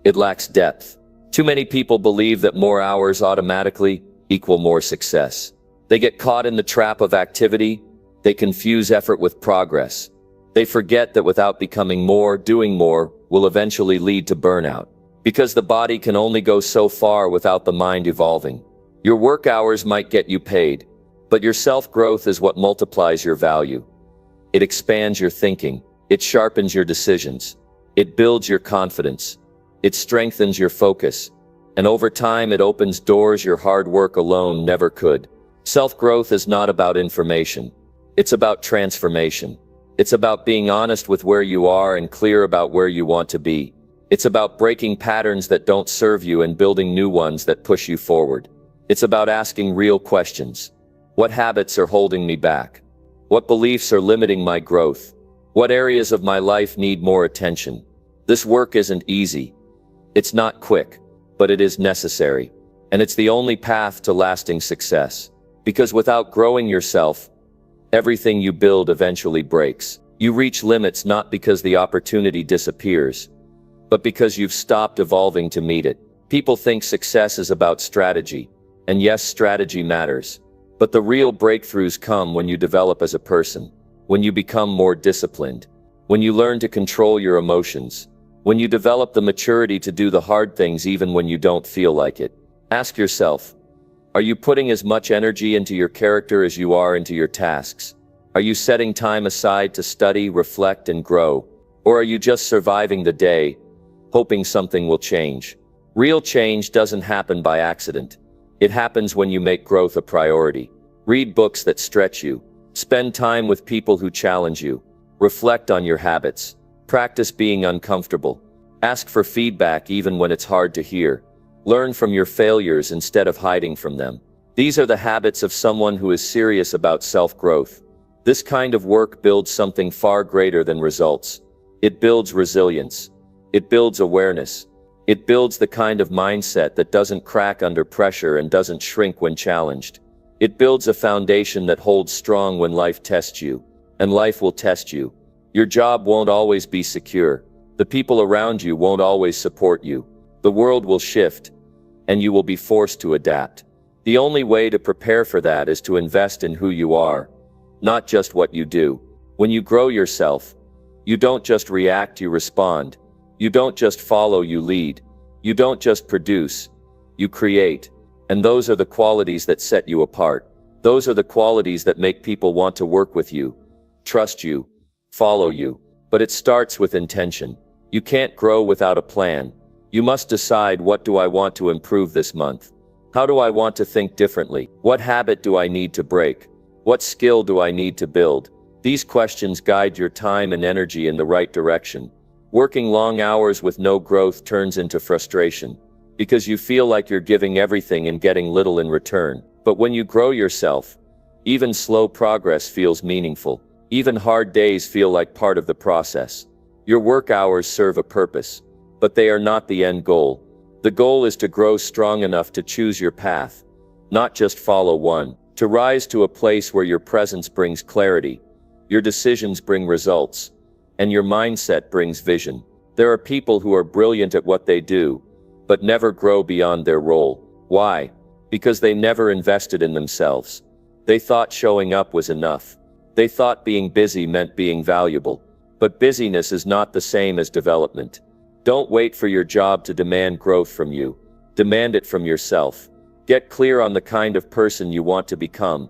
It lacks depth. Too many people believe that more hours automatically equal more success. They get caught in the trap of activity. They confuse effort with progress. They forget that without becoming more, doing more will eventually lead to burnout. Because the body can only go so far without the mind evolving. Your work hours might get you paid, but your self-growth is what multiplies your value. It expands your thinking. It sharpens your decisions. It builds your confidence. It strengthens your focus. And over time, it opens doors your hard work alone never could. Self-growth is not about information. It's about transformation. It's about being honest with where you are and clear about where you want to be. It's about breaking patterns that don't serve you and building new ones that push you forward. It's about asking real questions. What habits are holding me back? What beliefs are limiting my growth? What areas of my life need more attention? This work isn't easy. It's not quick, but it is necessary. And it's the only path to lasting success. Because without growing yourself, everything you build eventually breaks. You reach limits not because the opportunity disappears, but because you've stopped evolving to meet it. People think success is about strategy. And yes, strategy matters. But the real breakthroughs come when you develop as a person, when you become more disciplined, when you learn to control your emotions, when you develop the maturity to do the hard things even when you don't feel like it. Ask yourself, are you putting as much energy into your character as you are into your tasks? Are you setting time aside to study, reflect, and grow? Or are you just surviving the day, hoping something will change? Real change doesn't happen by accident. It happens when you make growth a priority. Read books that stretch you. Spend time with people who challenge you. Reflect on your habits. Practice being uncomfortable. Ask for feedback even when it's hard to hear. Learn from your failures instead of hiding from them. These are the habits of someone who is serious about self-growth. This kind of work builds something far greater than results. It builds resilience. It builds awareness. It builds the kind of mindset that doesn't crack under pressure and doesn't shrink when challenged. It builds a foundation that holds strong when life tests you. And life will test you. Your job won't always be secure. The people around you won't always support you. The world will shift, and you will be forced to adapt. The only way to prepare for that is to invest in who you are, not just what you do. When you grow yourself, you don't just react, you respond. You don't just follow, you lead. You don't just produce, you create. And those are the qualities that set you apart. Those are the qualities that make people want to work with you, trust you, follow you. But it starts with intention. You can't grow without a plan. You must decide, what do I want to improve this month? How do I want to think differently? What habit do I need to break? What skill do I need to build? These questions guide your time and energy in the right direction. Working long hours with no growth turns into frustration, because you feel like you're giving everything and getting little in return. But when you grow yourself, even slow progress feels meaningful. Even hard days feel like part of the process. Your work hours serve a purpose, but they are not the end goal. The goal is to grow strong enough to choose your path, not just follow one. To rise to a place where your presence brings clarity, your decisions bring results, and your mindset brings vision. There are people who are brilliant at what they do, but never grow beyond their role. Why? Because they never invested in themselves. They thought showing up was enough. They thought being busy meant being valuable. But busyness is not the same as development. Don't wait for your job to demand growth from you. Demand it from yourself. Get clear on the kind of person you want to become,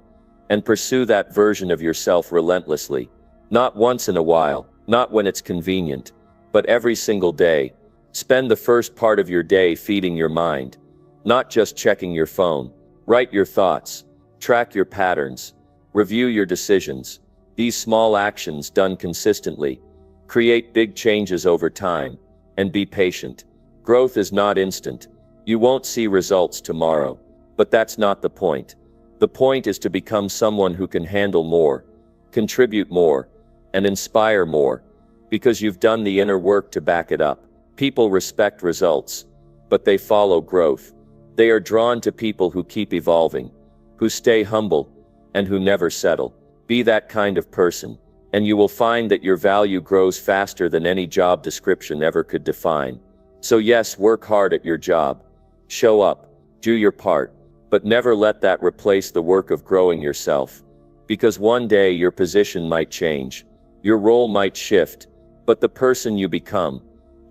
and pursue that version of yourself relentlessly. Not once in a while, not when it's convenient, but every single day. Spend the first part of your day feeding your mind, not just checking your phone. Write your thoughts, track your patterns, review your decisions. These small actions done consistently create big changes over time. And be patient. Growth is not instant. You won't see results tomorrow. But that's not the point. The point is to become someone who can handle more, contribute more, and inspire more, because you've done the inner work to back it up. People respect results, but they follow growth. They are drawn to people who keep evolving, who stay humble, and who never settle. Be that kind of person, and you will find that your value grows faster than any job description ever could define. So yes, work hard at your job. Show up, do your part, but never let that replace the work of growing yourself. Because one day your position might change, your role might shift, but the person you become,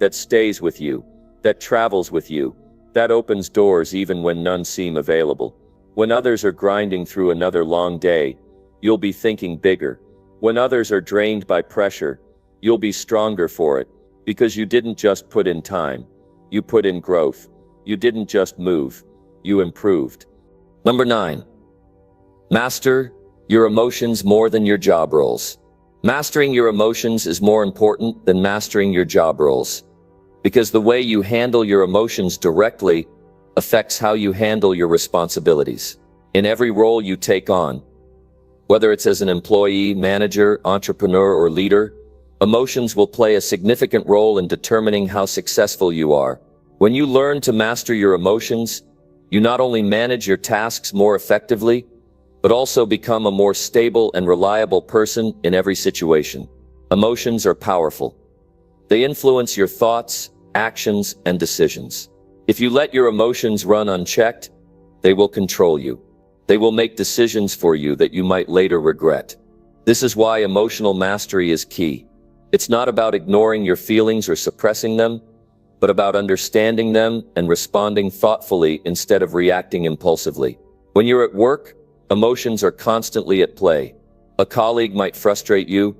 that stays with you, that travels with you, that opens doors even when none seem available. When others are grinding through another long day, you'll be thinking bigger. When others are drained by pressure, you'll be stronger for it, because you didn't just put in time, you put in growth. You didn't just move, you improved. Number 9. Master your emotions more than your job roles. Mastering your emotions is more important than mastering your job roles, because the way you handle your emotions directly affects how you handle your responsibilities. In every role you take on, whether it's as an employee, manager, entrepreneur, or leader, emotions will play a significant role in determining how successful you are. When you learn to master your emotions, you not only manage your tasks more effectively, but also become a more stable and reliable person in every situation. Emotions are powerful. They influence your thoughts, actions, and decisions. If you let your emotions run unchecked, they will control you. They will make decisions for you that you might later regret. This is why emotional mastery is key. It's not about ignoring your feelings or suppressing them, but about understanding them and responding thoughtfully instead of reacting impulsively. When you're at work, emotions are constantly at play. A colleague might frustrate you,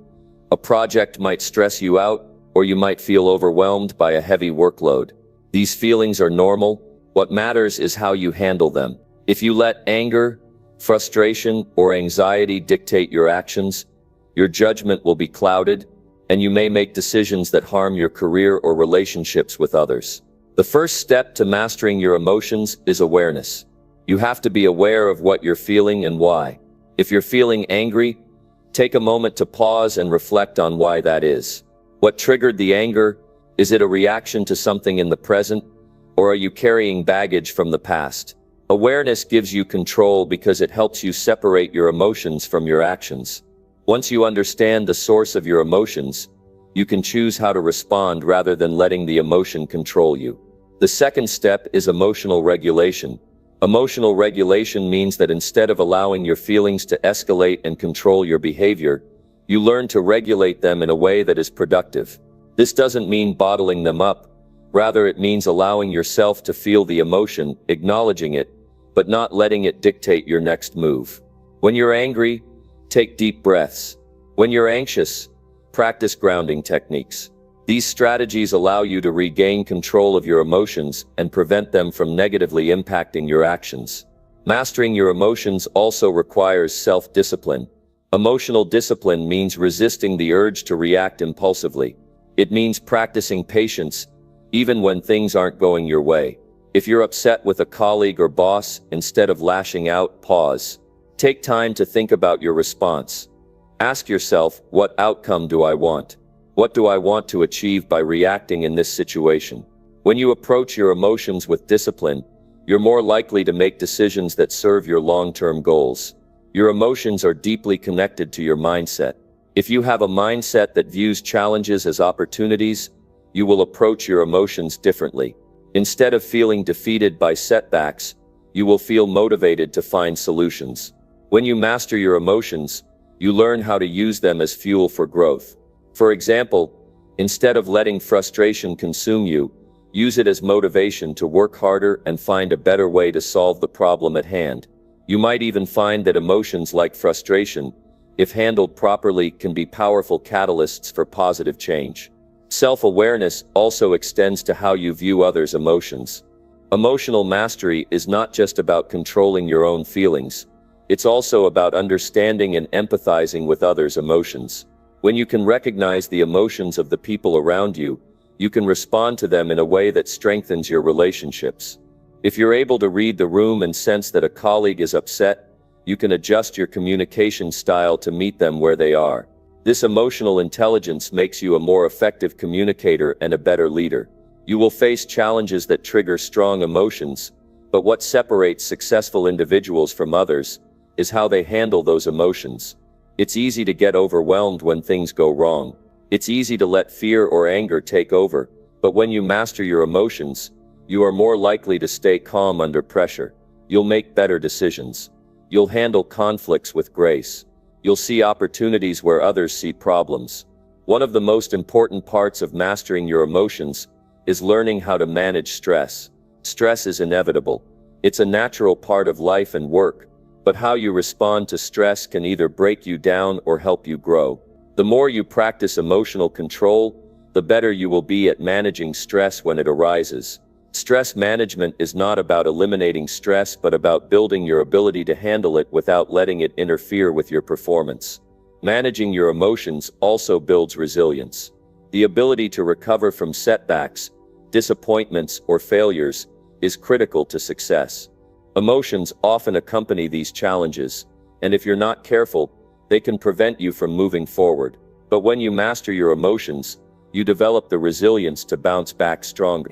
a project might stress you out, or you might feel overwhelmed by a heavy workload. These feelings are normal. What matters is how you handle them. If you let anger, frustration, or anxiety dictate your actions, your judgment will be clouded, and you may make decisions that harm your career or relationships with others. The first step to mastering your emotions is awareness. You have to be aware of what you're feeling and why. If you're feeling angry, take a moment to pause and reflect on why that is. What triggered the anger? Is it a reaction to something in the present, or are you carrying baggage from the past? Awareness gives you control because it helps you separate your emotions from your actions. Once you understand the source of your emotions, you can choose how to respond rather than letting the emotion control you. The second step is emotional regulation. Emotional regulation means that instead of allowing your feelings to escalate and control your behavior, you learn to regulate them in a way that is productive. This doesn't mean bottling them up. Rather, it means allowing yourself to feel the emotion, acknowledging it, but not letting it dictate your next move. When you're angry, take deep breaths. When you're anxious, practice grounding techniques. These strategies allow you to regain control of your emotions and prevent them from negatively impacting your actions. Mastering your emotions also requires self-discipline. Emotional discipline means resisting the urge to react impulsively. It means practicing patience, even when things aren't going your way. If you're upset with a colleague or boss, instead of lashing out, pause. Take time to think about your response. Ask yourself, what outcome do I want? What do I want to achieve by reacting in this situation? When you approach your emotions with discipline, you're more likely to make decisions that serve your long-term goals. Your emotions are deeply connected to your mindset. If you have a mindset that views challenges as opportunities, you will approach your emotions differently. Instead of feeling defeated by setbacks, you will feel motivated to find solutions. When you master your emotions, you learn how to use them as fuel for growth. For example, instead of letting frustration consume you, use it as motivation to work harder and find a better way to solve the problem at hand. You might even find that emotions like frustration, if handled properly, can be powerful catalysts for positive change. Self-awareness also extends to how you view others' emotions. Emotional mastery is not just about controlling your own feelings. It's also about understanding and empathizing with others' emotions. When you can recognize the emotions of the people around you, you can respond to them in a way that strengthens your relationships. If you're able to read the room and sense that a colleague is upset, you can adjust your communication style to meet them where they are. This emotional intelligence makes you a more effective communicator and a better leader. You will face challenges that trigger strong emotions, but what separates successful individuals from others is how they handle those emotions. It's easy to get overwhelmed when things go wrong. It's easy to let fear or anger take over, but when you master your emotions, you are more likely to stay calm under pressure. You'll make better decisions. You'll handle conflicts with grace. You'll see opportunities where others see problems. One of the most important parts of mastering your emotions is learning how to manage stress. Stress is inevitable. It's a natural part of life and work, but how you respond to stress can either break you down or help you grow. The more you practice emotional control, the better you will be at managing stress when it arises. Stress management is not about eliminating stress, but about building your ability to handle it without letting it interfere with your performance. Managing your emotions also builds resilience. The ability to recover from setbacks, disappointments, or failures is critical to success. Emotions often accompany these challenges, and if you're not careful, they can prevent you from moving forward. But when you master your emotions, you develop the resilience to bounce back stronger.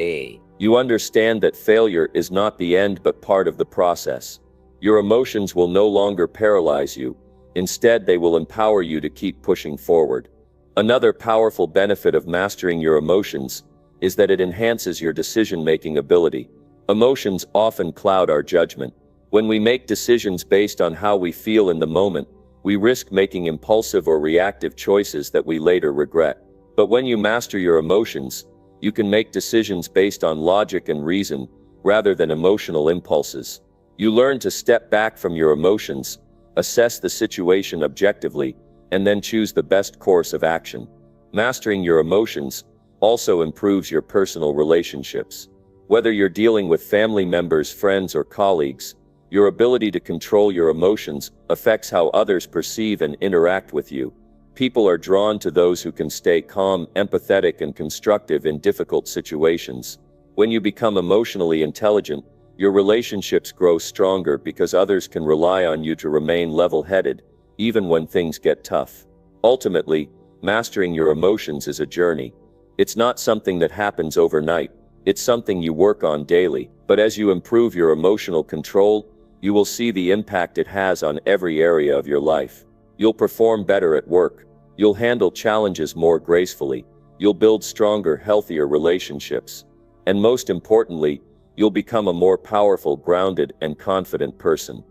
You understand that failure is not the end but part of the process. Your emotions will no longer paralyze you. Instead, they will empower you to keep pushing forward. Another powerful benefit of mastering your emotions is that it enhances your decision-making ability. Emotions often cloud our judgment. When we make decisions based on how we feel in the moment, we risk making impulsive or reactive choices that we later regret. But when you master your emotions, you can make decisions based on logic and reason, rather than emotional impulses. You learn to step back from your emotions, assess the situation objectively, and then choose the best course of action. Mastering your emotions also improves your personal relationships. Whether you're dealing with family members, friends, or colleagues, your ability to control your emotions affects how others perceive and interact with you. People are drawn to those who can stay calm, empathetic, and constructive in difficult situations. When you become emotionally intelligent, your relationships grow stronger because others can rely on you to remain level-headed, even when things get tough. Ultimately, mastering your emotions is a journey. It's not something that happens overnight. It's something you work on daily. But as you improve your emotional control, you will see the impact it has on every area of your life. You'll perform better at work. You'll handle challenges more gracefully. You'll build stronger, healthier relationships. And most importantly, you'll become a more powerful, grounded, and confident person.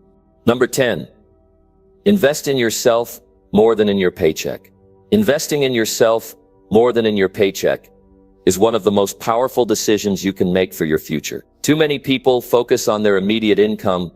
Number 10. Invest in yourself more than in your paycheck. Investing in yourself more than in your paycheck is one of the most powerful decisions you can make for your future. Too many people focus on their immediate income,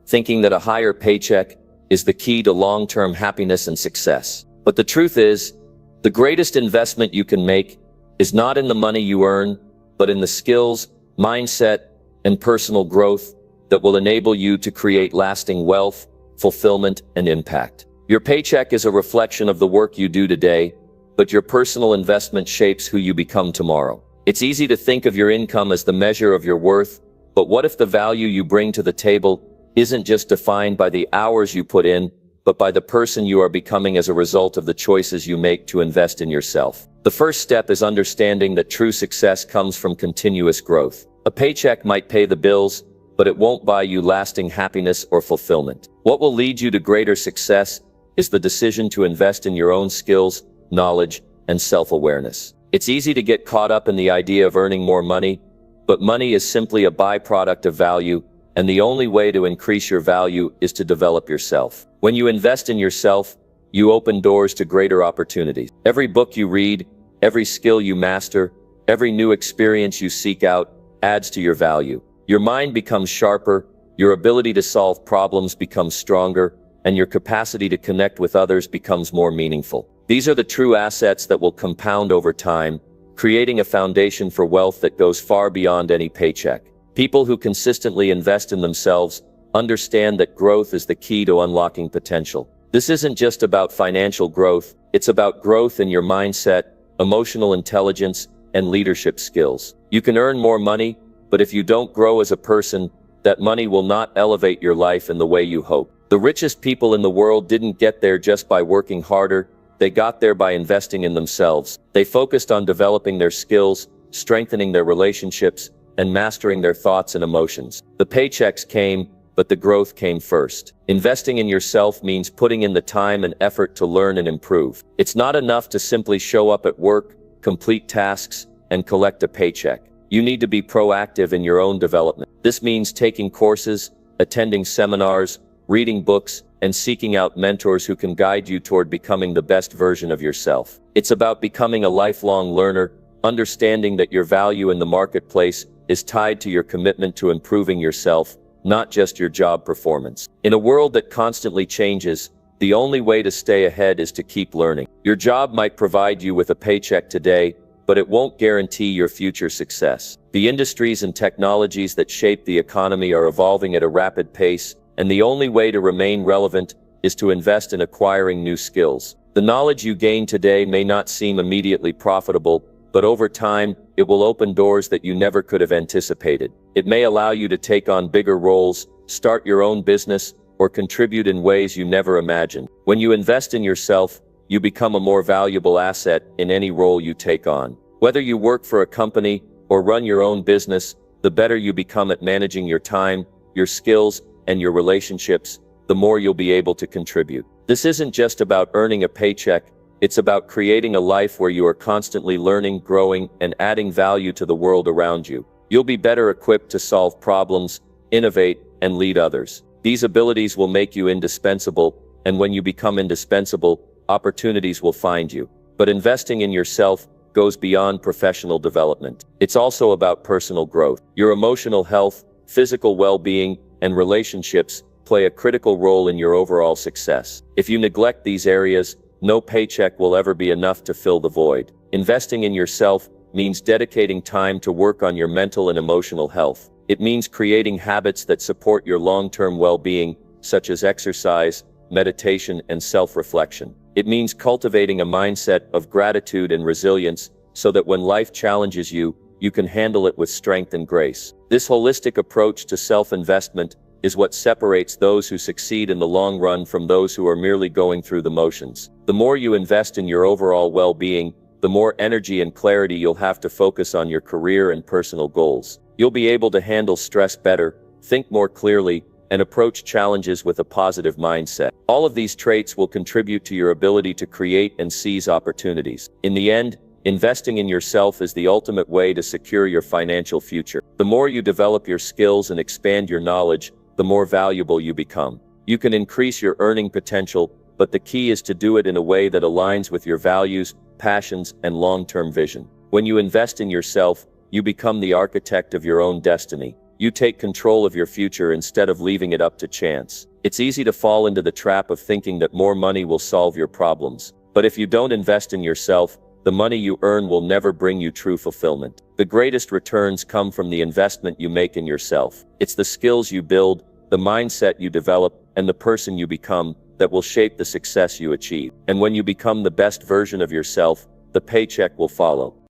thinking that a higher paycheck is the key to long-term happiness and success. But the truth is, the greatest investment you can make is not in the money you earn, but in the skills, mindset, and personal growth that will enable you to create lasting wealth, fulfillment, and impact. Your paycheck is a reflection of the work you do today, but your personal investment shapes who you become tomorrow. It's easy to think of your income as the measure of your worth, but what if the value you bring to the table isn't just defined by the hours you put in, but by the person you are becoming as a result of the choices you make to invest in yourself? The first step is understanding that true success comes from continuous growth. A paycheck might pay the bills, but it won't buy you lasting happiness or fulfillment. What will lead you to greater success is the decision to invest in your own skills, knowledge, and self-awareness. It's easy to get caught up in the idea of earning more money, but money is simply a byproduct of value, and the only way to increase your value is to develop yourself. When you invest in yourself, you open doors to greater opportunities. Every book you read, every skill you master, every new experience you seek out adds to your value. Your mind becomes sharper, your ability to solve problems becomes stronger, and your capacity to connect with others becomes more meaningful. These are the true assets that will compound over time, creating a foundation for wealth that goes far beyond any paycheck. People who consistently invest in themselves understand that growth is the key to unlocking potential. This isn't just about financial growth, it's about growth in your mindset, emotional intelligence, and leadership skills. You can earn more money, but if you don't grow as a person, that money will not elevate your life in the way you hope. The richest people in the world didn't get there just by working harder, they got there by investing in themselves. They focused on developing their skills, strengthening their relationships, and mastering their thoughts and emotions. The paychecks came, but the growth came first. Investing in yourself means putting in the time and effort to learn and improve. It's not enough to simply show up at work, complete tasks, and collect a paycheck. You need to be proactive in your own development. This means taking courses, attending seminars, reading books, and seeking out mentors who can guide you toward becoming the best version of yourself. It's about becoming a lifelong learner, understanding that your value in the marketplace is tied to your commitment to improving yourself, not just your job performance. In a world that constantly changes, the only way to stay ahead is to keep learning. Your job might provide you with a paycheck today, but it won't guarantee your future success. The industries and technologies that shape the economy are evolving at a rapid pace, and the only way to remain relevant is to invest in acquiring new skills. The knowledge you gain today may not seem immediately profitable, but over time, it will open doors that you never could have anticipated. It may allow you to take on bigger roles, start your own business, or contribute in ways you never imagined. When you invest in yourself, you become a more valuable asset in any role you take on. Whether you work for a company or run your own business, the better you become at managing your time, your skills, and your relationships, the more you'll be able to contribute. This isn't just about earning a paycheck, it's about creating a life where you are constantly learning, growing, and adding value to the world around you. You'll be better equipped to solve problems, innovate, and lead others. These abilities will make you indispensable, and when you become indispensable, opportunities will find you. But investing in yourself goes beyond professional development. It's also about personal growth. Your emotional health, physical well-being, and relationships play a critical role in your overall success. If you neglect these areas, no paycheck will ever be enough to fill the void. Investing in yourself means dedicating time to work on your mental and emotional health. It means creating habits that support your long-term well-being, such as exercise, meditation, and self-reflection. It means cultivating a mindset of gratitude and resilience so that when life challenges you, you can handle it with strength and grace. This holistic approach to self-investment is what separates those who succeed in the long run from those who are merely going through the motions. The more you invest in your overall well-being, the more energy and clarity you'll have to focus on your career and personal goals. You'll be able to handle stress better, think more clearly, and approach challenges with a positive mindset. All of these traits will contribute to your ability to create and seize opportunities. In the end, investing in yourself is the ultimate way to secure your financial future. The more you develop your skills and expand your knowledge, the more valuable you become. You can increase your earning potential, but the key is to do it in a way that aligns with your values, passions, and long-term vision. When you invest in yourself, you become the architect of your own destiny. You take control of your future instead of leaving it up to chance. It's easy to fall into the trap of thinking that more money will solve your problems. But if you don't invest in yourself, the money you earn will never bring you true fulfillment. The greatest returns come from the investment you make in yourself. It's the skills you build, the mindset you develop, and the person you become that will shape the success you achieve. And when you become the best version of yourself, the paycheck will follow.